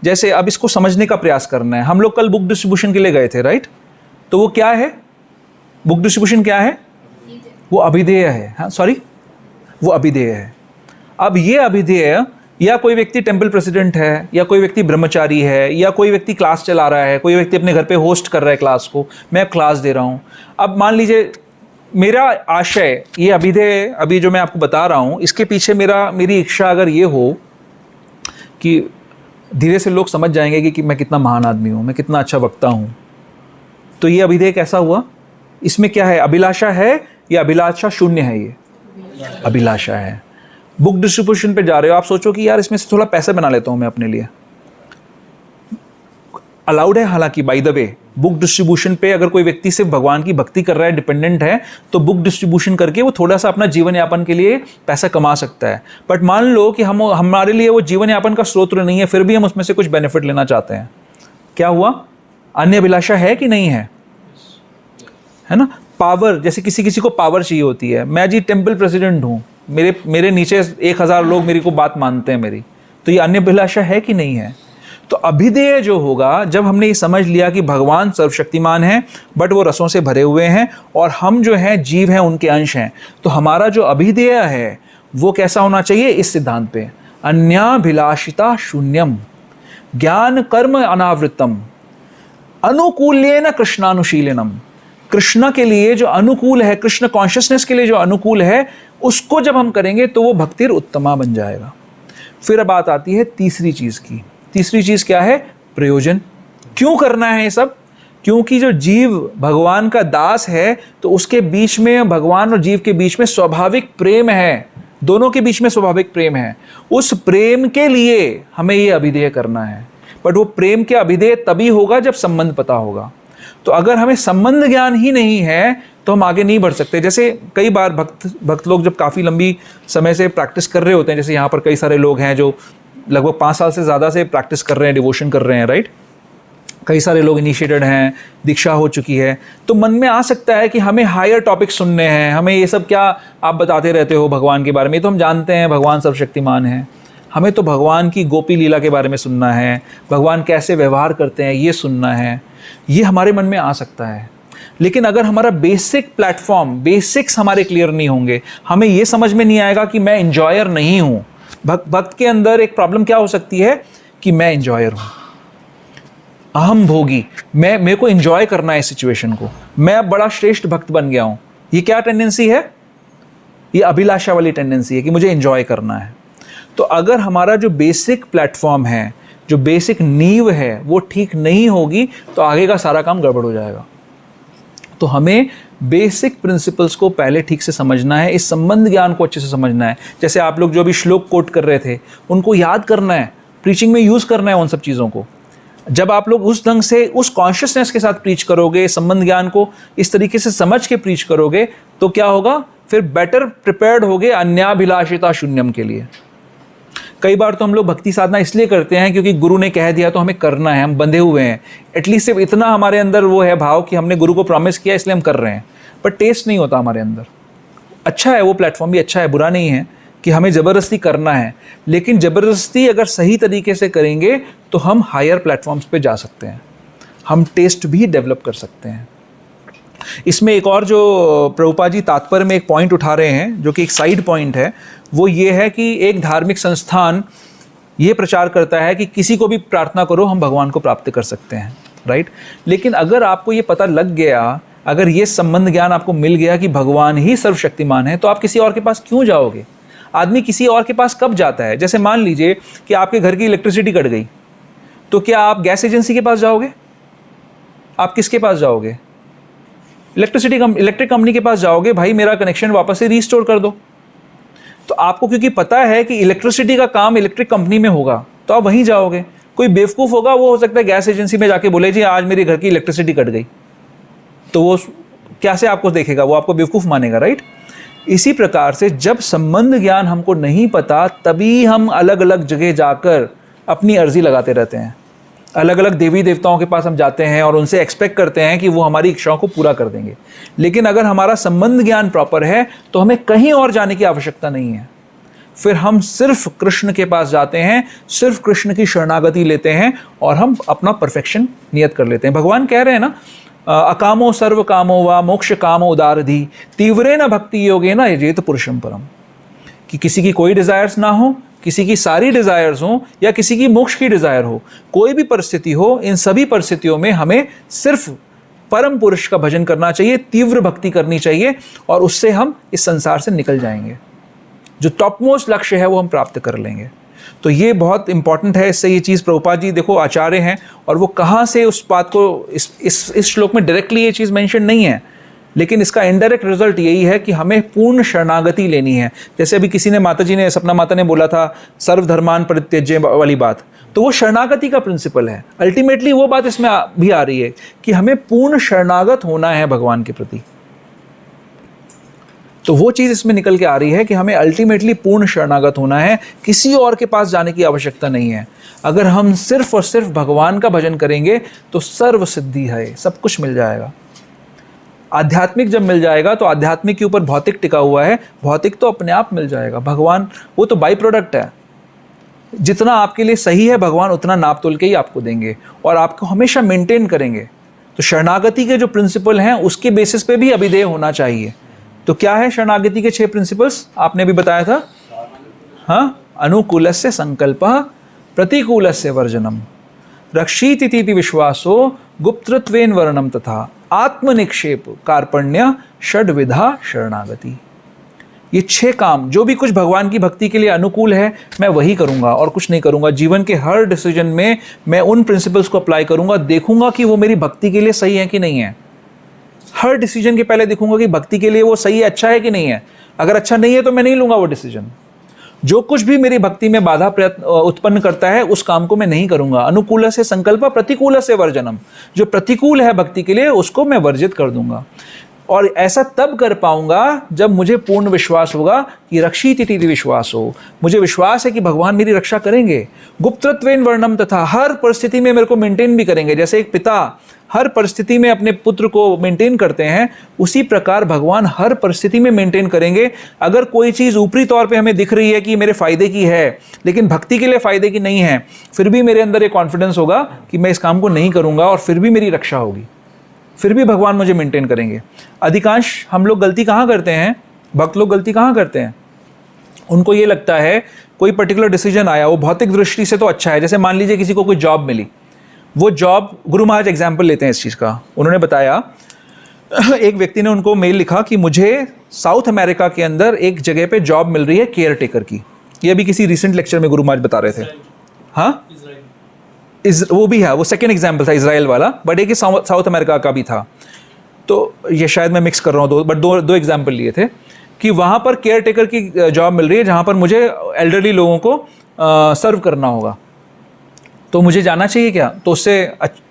जैसे अब इसको समझने का प्रयास करना है। हम लोग कल बुक डिस्ट्रीब्यूशन के लिए गए थे, राइट? तो वो क्या है? बुक डिस्ट्रीब्यूशन क्या है? वो अभिधेय है। हाँ, सॉरी, वो अभिधेय है। अब ये अभिधेय, या कोई व्यक्ति टेम्पल प्रेसिडेंट है, या कोई व्यक्ति ब्रह्मचारी है, या कोई व्यक्ति क्लास चला रहा है, कोई व्यक्ति अपने घर पे होस्ट कर रहा है क्लास को, मैं क्लास दे रहा हूँ। अब मान लीजिए मेरा आशय, ये अभिधेय अभी जो मैं आपको बता रहा हूँ, इसके पीछे मेरी इच्छा अगर ये हो कि धीरे से लोग समझ जाएंगे कि मैं कितना महान आदमी हूँ, मैं कितना अच्छा वक्ता हूँ, तो ये अभिधेय कैसा हुआ? इसमें क्या है? अभिलाषा है या अभिलाषा शून्य है? ये अभिलाषा है। बुक डिस्ट्रीब्यूशन पे जा रहे हो, आप सोचो कि यार इसमें से थोड़ा पैसे बना लेता हूँ मैं अपने लिए, अलाउड है। हालांकि by the way, book distribution पे अगर कोई व्यक्ति सिर्फ भगवान की भक्ति कर रहा है, डिपेंडेंट है, तो बुक डिस्ट्रीब्यूशन करके वो थोड़ा सा अपना जीवन यापन के लिए पैसा कमा सकता है। बट मान लो कि हमारे लिए वो जीवन यापन का स्रोत नहीं है, फिर भी हम उसमें से कुछ बेनिफिट लेना चाहते हैं, क्या हुआ? अन्य अभिलाषा है कि नहीं है? है ना? पावर, जैसे किसी को पावर चाहिए होती है। मैं जी टेम्पल प्रेसिडेंट हूँ, मेरे नीचे 1000 लोग मेरी को बात मानते हैं मेरी, तो ये अन्य अभिलाषा है कि नहीं है? तो अभिधेय जो होगा, जब हमने ये समझ लिया कि भगवान सर्वशक्तिमान हैं, बट वो रसों से भरे हुए हैं और हम जो हैं जीव हैं, उनके अंश हैं, तो हमारा जो अभिधेय है वो कैसा होना चाहिए? इस सिद्धांत पे, अन्याभिलाषिता शून्यम ज्ञान कर्म अनावृतम अनुकूल्येन कृष्णानुशीलनम। कृष्ण के लिए जो अनुकूल है, कृष्ण कॉन्शियसनेस के लिए जो अनुकूल है, उसको जब हम करेंगे तो वो भक्तिर उत्तमा बन जाएगा। फिर बात आती है तीसरी चीज की। तीसरी चीज क्या है? प्रयोजन। क्यों करना है ये सब? क्योंकि जो जीव भगवान का दास है, तो उसके बीच में, भगवान और जीव के बीच में स्वाभाविक प्रेम है, दोनों के बीच में स्वाभाविक प्रेम है। उस प्रेम के लिए हमें ये अभिधेय करना है। बट वो प्रेम के अभिधेय तभी होगा जब संबंध पता होगा। तो अगर हमें संबंध ज्ञान ही नहीं है तो हम आगे नहीं बढ़ सकते। जैसे कई बार भक्त लोग जब काफ़ी लंबी समय से प्रैक्टिस कर रहे होते हैं, जैसे यहाँ पर कई सारे लोग हैं जो लगभग 5 साल से ज़्यादा से प्रैक्टिस कर रहे हैं, डिवोशन कर रहे हैं, राइट? कई सारे लोग इनिशिएटेड हैं, दीक्षा हो चुकी है, तो मन में आ सकता है कि हमें हायर टॉपिक सुनने हैं, हमें ये सब क्या आप बताते रहते हो भगवान के बारे में, तो हम जानते हैं भगवान सर्वशक्तिमान है, हमें तो भगवान की गोपी लीला के बारे में सुनना है, भगवान कैसे व्यवहार करते हैं ये सुनना है, ये हमारे मन में आ सकता है। लेकिन अगर हमारा बेसिक प्लेटफॉर्म, बेसिक्स हमारे क्लियर नहीं होंगे, हमें ये समझ में नहीं आएगा कि मैं एंजॉयर नहीं हूँ। भक्त के अंदर एक प्रॉब्लम क्या हो सकती है कि मैं एंजॉयर हूँ, अहम भोगी, मेरे को एंजॉय करना है इस सिचुएशन को, मैं अब बड़ा श्रेष्ठ भक्त बन गया हूँ। ये क्या टेंडेंसी है? ये अभिलाषा वाली टेंडेंसी है कि मुझे एंजॉय करना है। तो अगर हमारा जो बेसिक प्लेटफॉर्म है, जो बेसिक नींव है, वो ठीक नहीं होगी तो आगे का सारा काम गड़बड़ हो जाएगा। तो हमें बेसिक प्रिंसिपल्स को पहले ठीक से समझना है, इस संबंध ज्ञान को अच्छे से समझना है। जैसे आप लोग जो भी श्लोक कोट कर रहे थे, उनको याद करना है, प्रीचिंग में यूज़ करना है उन सब चीज़ों को। जब आप लोग उस ढंग से, उस कॉन्शियसनेस के साथ प्रीच करोगे, संबंध ज्ञान को इस तरीके से समझ के प्रीच करोगे, तो क्या होगा? फिर बेटर प्रिपेयर्ड होगे अन्याभिलाषिता शून्यम के लिए। कई बार तो हम लोग भक्ति साधना इसलिए करते हैं क्योंकि गुरु ने कह दिया तो हमें करना है, हम बंधे हुए हैं। एटलीस्ट सिर्फ इतना हमारे अंदर वो है भाव कि हमने गुरु को प्रॉमिस किया इसलिए हम कर रहे हैं, पर टेस्ट नहीं होता हमारे अंदर। अच्छा है, वो प्लेटफॉर्म भी अच्छा है, बुरा नहीं है कि हमें ज़बरदस्ती करना है, लेकिन ज़बरदस्ती अगर सही तरीके से करेंगे तो हम हायर प्लेटफॉर्म्स पे जा सकते हैं, हम टेस्ट भी डेवलप कर सकते हैं। इसमें एक और जो प्रभुपाद जी तात्पर्य में एक पॉइंट उठा रहे हैं, जो कि एक साइड पॉइंट है, वो ये है कि एक धार्मिक संस्थान ये प्रचार करता है कि किसी को भी प्रार्थना करो, हम भगवान को प्राप्त कर सकते हैं, राइट? लेकिन अगर आपको ये पता लग गया, अगर ये संबंध ज्ञान आपको मिल गया कि भगवान ही सर्वशक्तिमान है, तो आप किसी और के पास क्यों जाओगे? आदमी किसी और के पास कब जाता है? जैसे मान लीजिए कि आपके घर की इलेक्ट्रिसिटी कट गई, तो क्या आप गैस एजेंसी के पास जाओगे? आप किसके पास जाओगे? इलेक्ट्रिक कंपनी के पास जाओगे, भाई मेरा कनेक्शन वापस से रीस्टोर कर दो। तो आपको क्योंकि पता है कि इलेक्ट्रिसिटी का काम इलेक्ट्रिक कंपनी में होगा, तो आप वहीं जाओगे। कोई बेवकूफ़ होगा, वो हो सकता है गैस एजेंसी में जाके बोले जी आज मेरे घर की इलेक्ट्रिसिटी कट गई, तो वो कैसे आपको देखेगा? वो आपको बेवकूफ़ मानेगा, राइट? इसी प्रकार से जब संबंध ज्ञान हमको नहीं पता, तभी हम अलग अलग जगह जाकर अपनी अर्जी लगाते रहते हैं, अलग अलग देवी देवताओं के पास हम जाते हैं और उनसे एक्सपेक्ट करते हैं कि वो हमारी इच्छाओं को पूरा कर देंगे, लेकिन अगर हमारा संबंध ज्ञान प्रॉपर है तो हमें कहीं और जाने की आवश्यकता नहीं है। फिर हम सिर्फ कृष्ण के पास जाते हैं, सिर्फ कृष्ण की शरणागति लेते हैं और हम अपना परफेक्शन नियत कर लेते हैं। भगवान कह रहे हैं ना, अकामो सर्व कामो वा मोक्ष कामो उदारधि तीव्रेन भक्ति योगेन यजेत पुरुषम परम, कि किसी की कोई डिज़ायर्स ना हो, किसी की सारी डिज़ायर्स हो या किसी की मोक्ष की डिज़ायर हो, कोई भी परिस्थिति हो, इन सभी परिस्थितियों में हमें सिर्फ परम पुरुष का भजन करना चाहिए, तीव्र भक्ति करनी चाहिए और उससे हम इस संसार से निकल जाएंगे। जो टॉप मोस्ट लक्ष्य है वो हम प्राप्त कर लेंगे। तो ये बहुत इंपॉर्टेंट है। इससे ये चीज़ प्रभुपाद जी देखो आचार्य हैं और वो कहाँ से उस बात को इस श्लोक में डायरेक्टली ये चीज़ मेंशन नहीं है, लेकिन इसका इनडायरेक्ट रिजल्ट यही है कि हमें पूर्ण शरणागति लेनी है। जैसे अभी किसी ने माता जी ने, सपना माता ने बोला था सर्वधर्मान परित्यज्य वाली बात, तो वो शरणागति का प्रिंसिपल है। अल्टीमेटली वो बात इसमें भी आ रही है कि हमें पूर्ण शरणागत होना है भगवान के प्रति। तो वो चीज़ इसमें निकल के आ रही है कि हमें अल्टीमेटली पूर्ण शरणागत होना है, किसी और के पास जाने की आवश्यकता नहीं है। अगर हम सिर्फ और सिर्फ भगवान का भजन करेंगे तो सर्व सिद्धि है, सब कुछ मिल जाएगा। आध्यात्मिक जब मिल जाएगा तो आध्यात्मिक के ऊपर भौतिक टिका हुआ है, भौतिक तो अपने आप मिल जाएगा। भगवान वो तो बाई प्रोडक्ट है, जितना आपके लिए सही है भगवान उतना नाप तोल के ही आपको देंगे और आपको हमेशा मेंटेन करेंगे। तो शरणागति के जो प्रिंसिपल हैं उसके बेसिस पे भी अभिधेय होना चाहिए। तो क्या है शरणागति के 6 प्रिंसिपल्स? आपने भी बताया था, हाँ, अनुकूलस्य संकल्पः, प्रतिकूलस्य वर्जनम, रक्षीति विश्वासो, गुप्तत्वेन वर्णम तथा आत्मनिक्षेप, कार्पण्य, षड्विधा शरणागति। ये 6 काम, जो भी कुछ भगवान की भक्ति के लिए अनुकूल है मैं वही करूँगा और कुछ नहीं करूँगा। जीवन के हर डिसीजन में मैं उन प्रिंसिपल्स को अप्लाई करूँगा, देखूंगा कि वो मेरी भक्ति के लिए सही है कि नहीं है। हर डिसीजन के पहले देखूंगा कि भक्ति के लिए वो सही है, अच्छा है कि नहीं है। अगर अच्छा नहीं है तो मैं नहीं लूँगा वो डिसीजन। जो कुछ भी मेरी भक्ति में बाधा उत्पन्न करता है उस काम को मैं नहीं करूँगा। अनुकूल से संकल्प, प्रतिकूल से वर्जनम, जो प्रतिकूल है भक्ति के लिए उसको मैं वर्जित कर दूंगा। और ऐसा तब कर पाऊंगा जब मुझे पूर्ण विश्वास होगा कि रक्षीति विश्वास हो, मुझे विश्वास है कि भगवान मेरी रक्षा करेंगे। गुप्तत्वेन वर्णम तथा, हर परिस्थिति में मेरे को मेंटेन भी करेंगे। जैसे एक पिता हर परिस्थिति में अपने पुत्र को मेंटेन करते हैं, उसी प्रकार भगवान हर परिस्थिति में मेंटेन करेंगे। अगर कोई चीज़ ऊपरी तौर पे हमें दिख रही है कि मेरे फायदे की है लेकिन भक्ति के लिए फायदे की नहीं है, फिर भी मेरे अंदर ये कॉन्फिडेंस होगा कि मैं इस काम को नहीं करूँगा और फिर भी मेरी रक्षा होगी, फिर भी भगवान मुझे मेंटेन करेंगे। अधिकांश हम लोग गलती कहाँ करते हैं, भक्त लोग गलती कहाँ करते हैं, उनको ये लगता है कोई पर्टिकुलर डिसीजन आया, वो भौतिक दृष्टि से तो अच्छा है। जैसे मान लीजिए किसी को कोई जॉब मिली, वो जॉब, गुरु महाराज एग्जाम्पल लेते हैं इस चीज़ का। उन्होंने बताया, एक व्यक्ति ने उनको मेल लिखा कि मुझे साउथ अमेरिका के अंदर एक जगह पे जॉब मिल रही है केयर टेकर की। ये अभी किसी रिसेंट लेक्चर में गुरु महाराज बता रहे थे। हाँ, वो भी है, वो सेकेंड एग्जाम्पल था इजराइल वाला, बट एक साउथ अमेरिका का भी था। तो ये शायद मैं मिक्स कर रहा हूँ दो एग्जाम्पल लिए थे कि वहाँ पर केयर टेकर की जॉब मिल रही है जहाँ पर मुझे एल्डरली लोगों को सर्व करना होगा। तो मुझे जाना चाहिए क्या? तो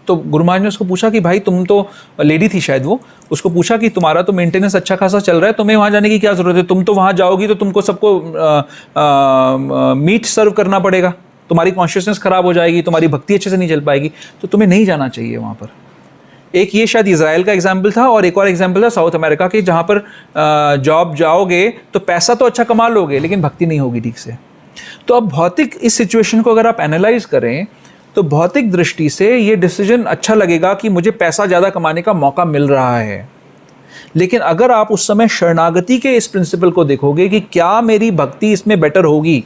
तो गुरु महाराज ने उसको पूछा कि भाई तुम तो, लेडी थी शायद वो, उसको पूछा कि तुम्हारा तो मेंटेनेंस अच्छा खासा चल रहा है, तुम्हें वहाँ जाने की क्या ज़रूरत है? तुम तो वहाँ जाओगी तो तुमको सबको मीट सर्व करना पड़ेगा, तुम्हारी कॉन्शियसनेस खराब हो जाएगी, तुम्हारी भक्ति अच्छे से नहीं चल पाएगी, तो तुम्हें नहीं जाना चाहिए वहाँ पर। एक ये शायद इजराइल का एग्जाम्पल था और एक और एग्जाम्पल था साउथ अमेरिका के, जहाँ पर जॉब जाओगे तो पैसा तो अच्छा कमा लोगे लेकिन भक्ति नहीं होगी ठीक से। तो अब भौतिक इस सिचुएशन को अगर आप एनालाइज करें तो भौतिक दृष्टि से ये डिसीजन अच्छा लगेगा कि मुझे पैसा ज़्यादा कमाने का मौका मिल रहा है, लेकिन अगर आप उस समय शरणागति के इस प्रिंसिपल को देखोगे कि क्या मेरी भक्ति इसमें बेटर होगी,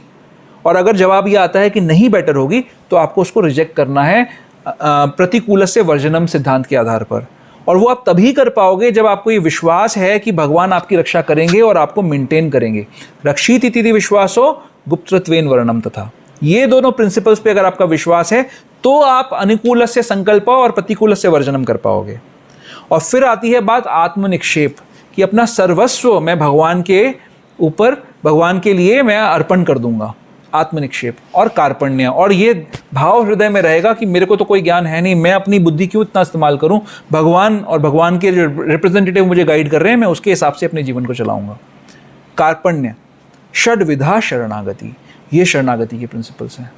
और अगर जवाब ये आता है कि नहीं बेटर होगी, तो आपको उसको रिजेक्ट करना है प्रतिकूल से वर्जनम सिद्धांत के आधार पर। और वो आप तभी कर पाओगे जब आपको ये विश्वास है कि भगवान आपकी रक्षा करेंगे और आपको मेंटेन करेंगे। रक्षीति विश्वासो, गुप्तत्वेन वर्णम तथा, ये दोनों प्रिंसिपल्स पे अगर आपका विश्वास है तो आप अनुकूल से संकल्प और प्रतिकूल से वर्जनम कर पाओगे। और फिर आती है बात आत्मनिक्षेप, कि अपना सर्वस्व मैं भगवान के ऊपर, भगवान के लिए मैं अर्पण कर दूंगा। आत्मनिक्षेप और कार्पण्य, और ये भाव हृदय में रहेगा कि मेरे को तो कोई ज्ञान है नहीं, मैं अपनी बुद्धि क्यों इतना इस्तेमाल करूं, भगवान और भगवान के जो रिप्रेजेंटेटिव मुझे गाइड कर रहे हैं मैं उसके हिसाब से अपने जीवन को चलाऊंगा। कार्पण्य, षड्विधा शरणागति, ये शरणागति के प्रिंसिपल्स हैं।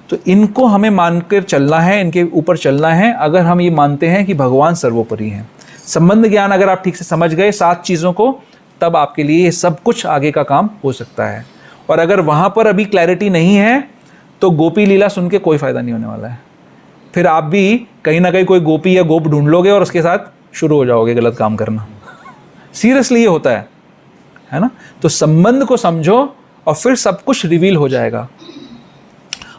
तो इनको हमें मानकर चलना है, इनके ऊपर चलना है। अगर हम ये मानते हैं कि भगवान सर्वोपरि हैं, संबंध ज्ञान अगर आप ठीक से समझ गए 7 चीज़ों को, तब आपके लिए ये सब कुछ आगे का काम हो सकता है। और अगर वहाँ पर अभी क्लैरिटी नहीं है तो गोपी लीला सुन के कोई फ़ायदा नहीं होने वाला है। फिर आप भी कहीं ना कहीं कोई गोपी या गोप ढूंढ लोगे और उसके साथ शुरू हो जाओगे गलत काम करना। सीरियसली ये होता है ना। तो संबंध को समझो और फिर सब कुछ रिवील हो जाएगा।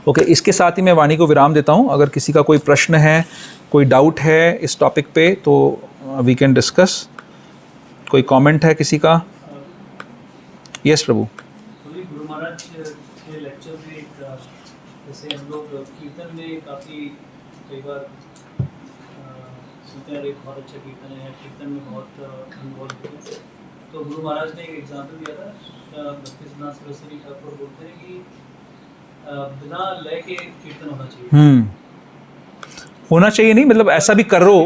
ओके, इसके साथ ही मैं वाणी को विराम देता हूँ। अगर किसी का कोई प्रश्न है, कोई डाउट है इस टॉपिक पे तो वी कैन डिस्कस। कोई कमेंट है किसी का? यस प्रभु। गुरु महाराज के लेक्चर में एक जैसे हम लोग कीर्तन में काफ़ी कई बार सुनते हैं, एक बहुत अच्छा कीर्तन है, कीर्तन में बहुत इन्वॉल्व होते हैं। तो गुरु महाराज ने एक एग्जाम्पल दिया था, भक्ति सिद्धांत सरस्वती ठाकुर बोलते हैं कि बिना लय के कीर्तन होना चाहिए। होना चाहिए नहीं, मतलब ऐसा भी करो।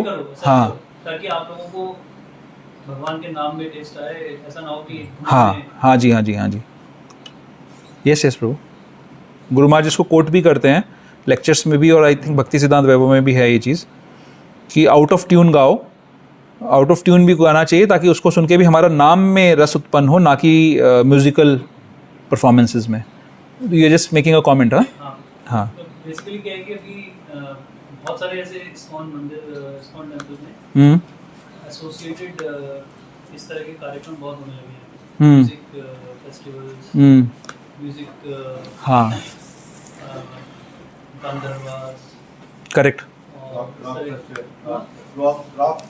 हाँ, ताकि आप लोगों को भगवान के नाम में टेस्ट आए, ऐसा ना हो कि हाँ जी। यस प्रभु। गुरु महाराज इसको कोट भी करते हैं लेक्चर्स में भी, और आई थिंक भक्ति सिद्धांत वैभव में भी है ये चीज़ कि आउट ऑफ ट्यून गाओ। आउट ऑफ ट्यून भी गाना चाहिए ताकि उसको सुन के भी हमारा नाम में रस उत्पन्न हो, ना कि म्यूजिकल परफॉर्मेंसेस में। You are just making a comment. हाँ, तो बेसिकली क्या है कि अभी बहुत सारे ऐसे इस्कॉन मंदिर, इस्कॉन टेंपल में एसोसिएटेड इस तरह के कार्यक्रम बहुत होने लगे हैं। म्यूजिक फेस्टिवल्स, म्यूजिक, हाँ, गंधर्वास, करेक्ट,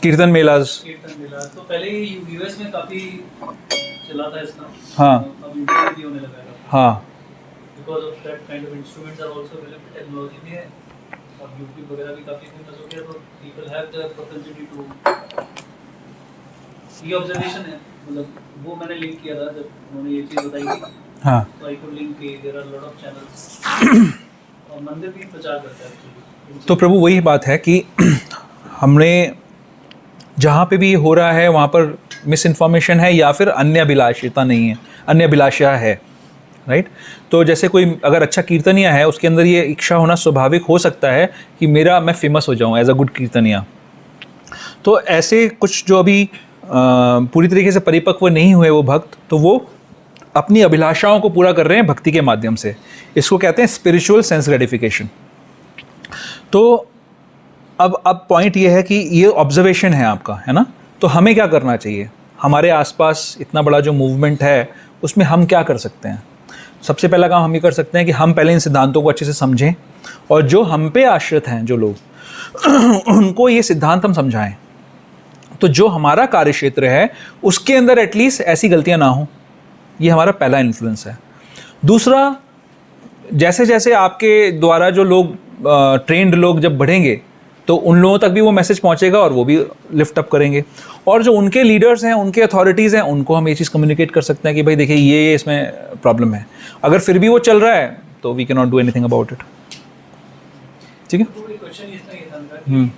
कीर्तन मेला। तो पहले यूएस में काफ़ी चला था इसका। हाँ, अब इंडिया में भी होने लगा है। हाँ, because of that kind of instruments are also available, technology भी है और यूट्यूब वगैरह भी काफ़ी फेमस हो गया, तो people have the propensity to. ये ऑब्जर्वेशन है, मतलब वो मैंने लिंक किया था जब उन्होंने ये चीज़ बताई थी। हाँ, तो आई कुड लिंक के there are lot of channels और मंदिर भी प्रचार करता है एक्चुअली। तो प्रभु वही बात है कि हमने जहाँ पे भी हो रहा है वहाँ पर मिस इन्फॉर्मेशन है या फिर अन्य अभिलाषिता नहीं है, अन्य अभिलाषा है, राइट। तो जैसे कोई अगर अच्छा कीर्तनिया है, उसके अंदर ये इच्छा होना स्वाभाविक हो सकता है कि मैं फेमस हो जाऊँ एज अ गुड कीर्तनिया। तो ऐसे कुछ जो अभी पूरी तरीके से परिपक्व नहीं हुए वो भक्त, तो वो अपनी अभिलाषाओं को पूरा कर रहे हैं भक्ति के माध्यम से। इसको कहते हैं स्पिरिचुअल सेंस ग्रेटिफिकेशन। तो अब पॉइंट ये है कि ये ऑब्जर्वेशन है आपका, है ना। तो हमें क्या करना चाहिए? हमारे आसपास इतना बड़ा जो मूवमेंट है उसमें हम क्या कर सकते हैं? सबसे पहला काम हम ये कर सकते हैं कि हम पहले इन सिद्धांतों को अच्छे से समझें, और जो हम पे आश्रित हैं जो लोग उनको ये सिद्धांत हम समझाएं। तो जो हमारा कार्य क्षेत्र है उसके अंदर एटलीस्ट ऐसी गलतियां ना हो, ये हमारा पहला इन्फ्लुएंस है। दूसरा, जैसे जैसे आपके द्वारा जो लोग ट्रेंड लोग जब बढ़ेंगे तो उन लोगों तक भी वो मैसेज पहुंचेगा और वो भी लिफ्ट अप करेंगे। और जो उनके लीडर्स हैं, उनके अथॉरिटीज़ हैं, उनको हम ये चीज़ कम्युनिकेट कर सकते हैं कि भाई देखिए ये इसमें प्रॉब्लम है। अगर फिर भी वो चल रहा है तो we can not do anything about it. ठीक है। क्वेश्चन इसमें ये था कि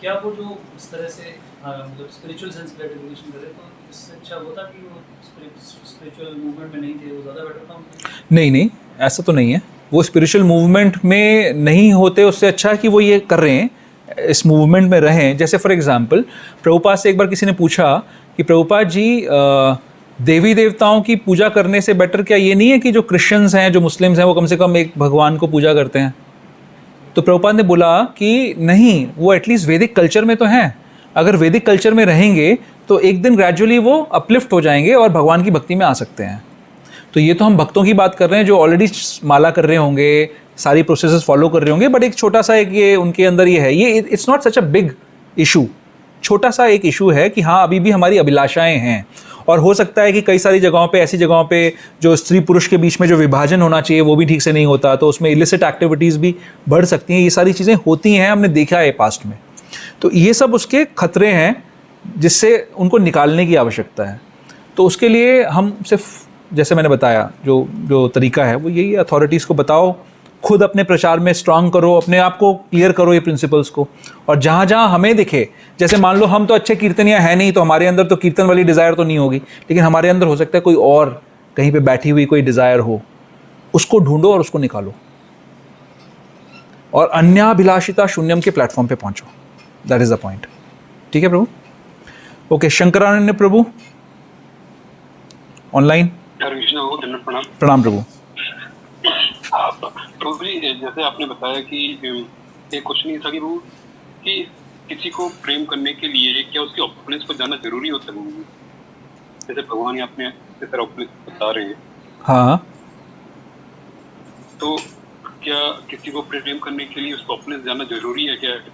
क्या वो जो इस तरह से मतलब स्पिरिचुअल सेंस ग्रेटिफिकेशन करे, तो इससे अच्छा होता कि वो स्पिरिचुअल मूवमेंट में नहीं थे, वो ज़्यादा बेटर था? नहीं, ऐसा तो नहीं है। वो स्पिरिचुअल मूवमेंट में नहीं होते, उससे अच्छा है कि वो ये कर रहे हैं, इस मूवमेंट में रहें। जैसे फॉर एग्जांपल प्रभुपाद से एक बार किसी ने पूछा कि प्रभुपाद जी देवी देवताओं की पूजा करने से बेटर क्या ये नहीं है कि जो क्रिश्चियंस हैं, जो मुस्लिम्स हैं, वो कम से कम एक भगवान को पूजा करते हैं? तो प्रभुपाद ने बोला कि नहीं, वो एटलीस्ट वैदिक कल्चर में तो हैं। अगर वैदिक कल्चर में रहेंगे तो एक दिन ग्रेजुअली वो अपलिफ्ट हो जाएंगे और भगवान की भक्ति में आ सकते हैं। तो ये तो हम भक्तों की बात कर रहे हैं जो ऑलरेडी माला कर रहे होंगे, सारी प्रोसेसेस फॉलो कर रहे होंगे, बट एक छोटा सा एक ये उनके अंदर ये है, ये it's not such a big issue. छोटा सा एक इशू है कि हाँ अभी भी हमारी अभिलाषाएं हैं, और हो सकता है कि कई सारी जगहों पे, ऐसी जगहों पे जो स्त्री पुरुष के बीच में जो विभाजन होना चाहिए वो भी ठीक से नहीं होता, तो उसमें इलिसिट एक्टिविटीज़ भी बढ़ सकती हैं। ये सारी चीज़ें होती हैं, हमने देखा है पास्ट में। तो ये सब उसके खतरे हैं जिससे उनको निकालने की आवश्यकता है। तो उसके लिए हम सिर्फ, जैसे मैंने बताया, जो तरीका है वो यही है, अथॉरिटीज़ को बताओ, खुद अपने प्रचार में स्ट्रांग करो, अपने आप को क्लियर करो ये प्रिंसिपल्स को। और जहाँ जहाँ हमें दिखे, जैसे मान लो हम तो अच्छे कीर्तनिया है नहीं, तो हमारे अंदर तो कीर्तन वाली डिज़ायर तो नहीं होगी, लेकिन हमारे अंदर हो सकता है कोई और कहीं पे बैठी हुई कोई डिज़ायर हो, उसको ढूंढो और उसको निकालो। और अन्याभिलाषिता शून्यम के प्लेटफॉर्म पे पहुंचो। That is the point. ठीक है प्रभु? ओके, शंकरानंद प्रभु ऑनलाइन। प्रणाम प्रभु। प्रभु जी, जैसे आपने बताया कि एक क्वेश्चन ये था कि वो कि किसी को प्रेम करने के लिए क्या उसके ओपोनेंट्स को जानना जरूरी होता है प्रभु जी? जैसे भगवान ही अपने इस तरह ओपोनेंट्स बता रहे हैं, हाँ, तो क्या किसी को प्रेम करने के लिए उसको ओपोनेंट्स जानना जरूरी है क्या? तो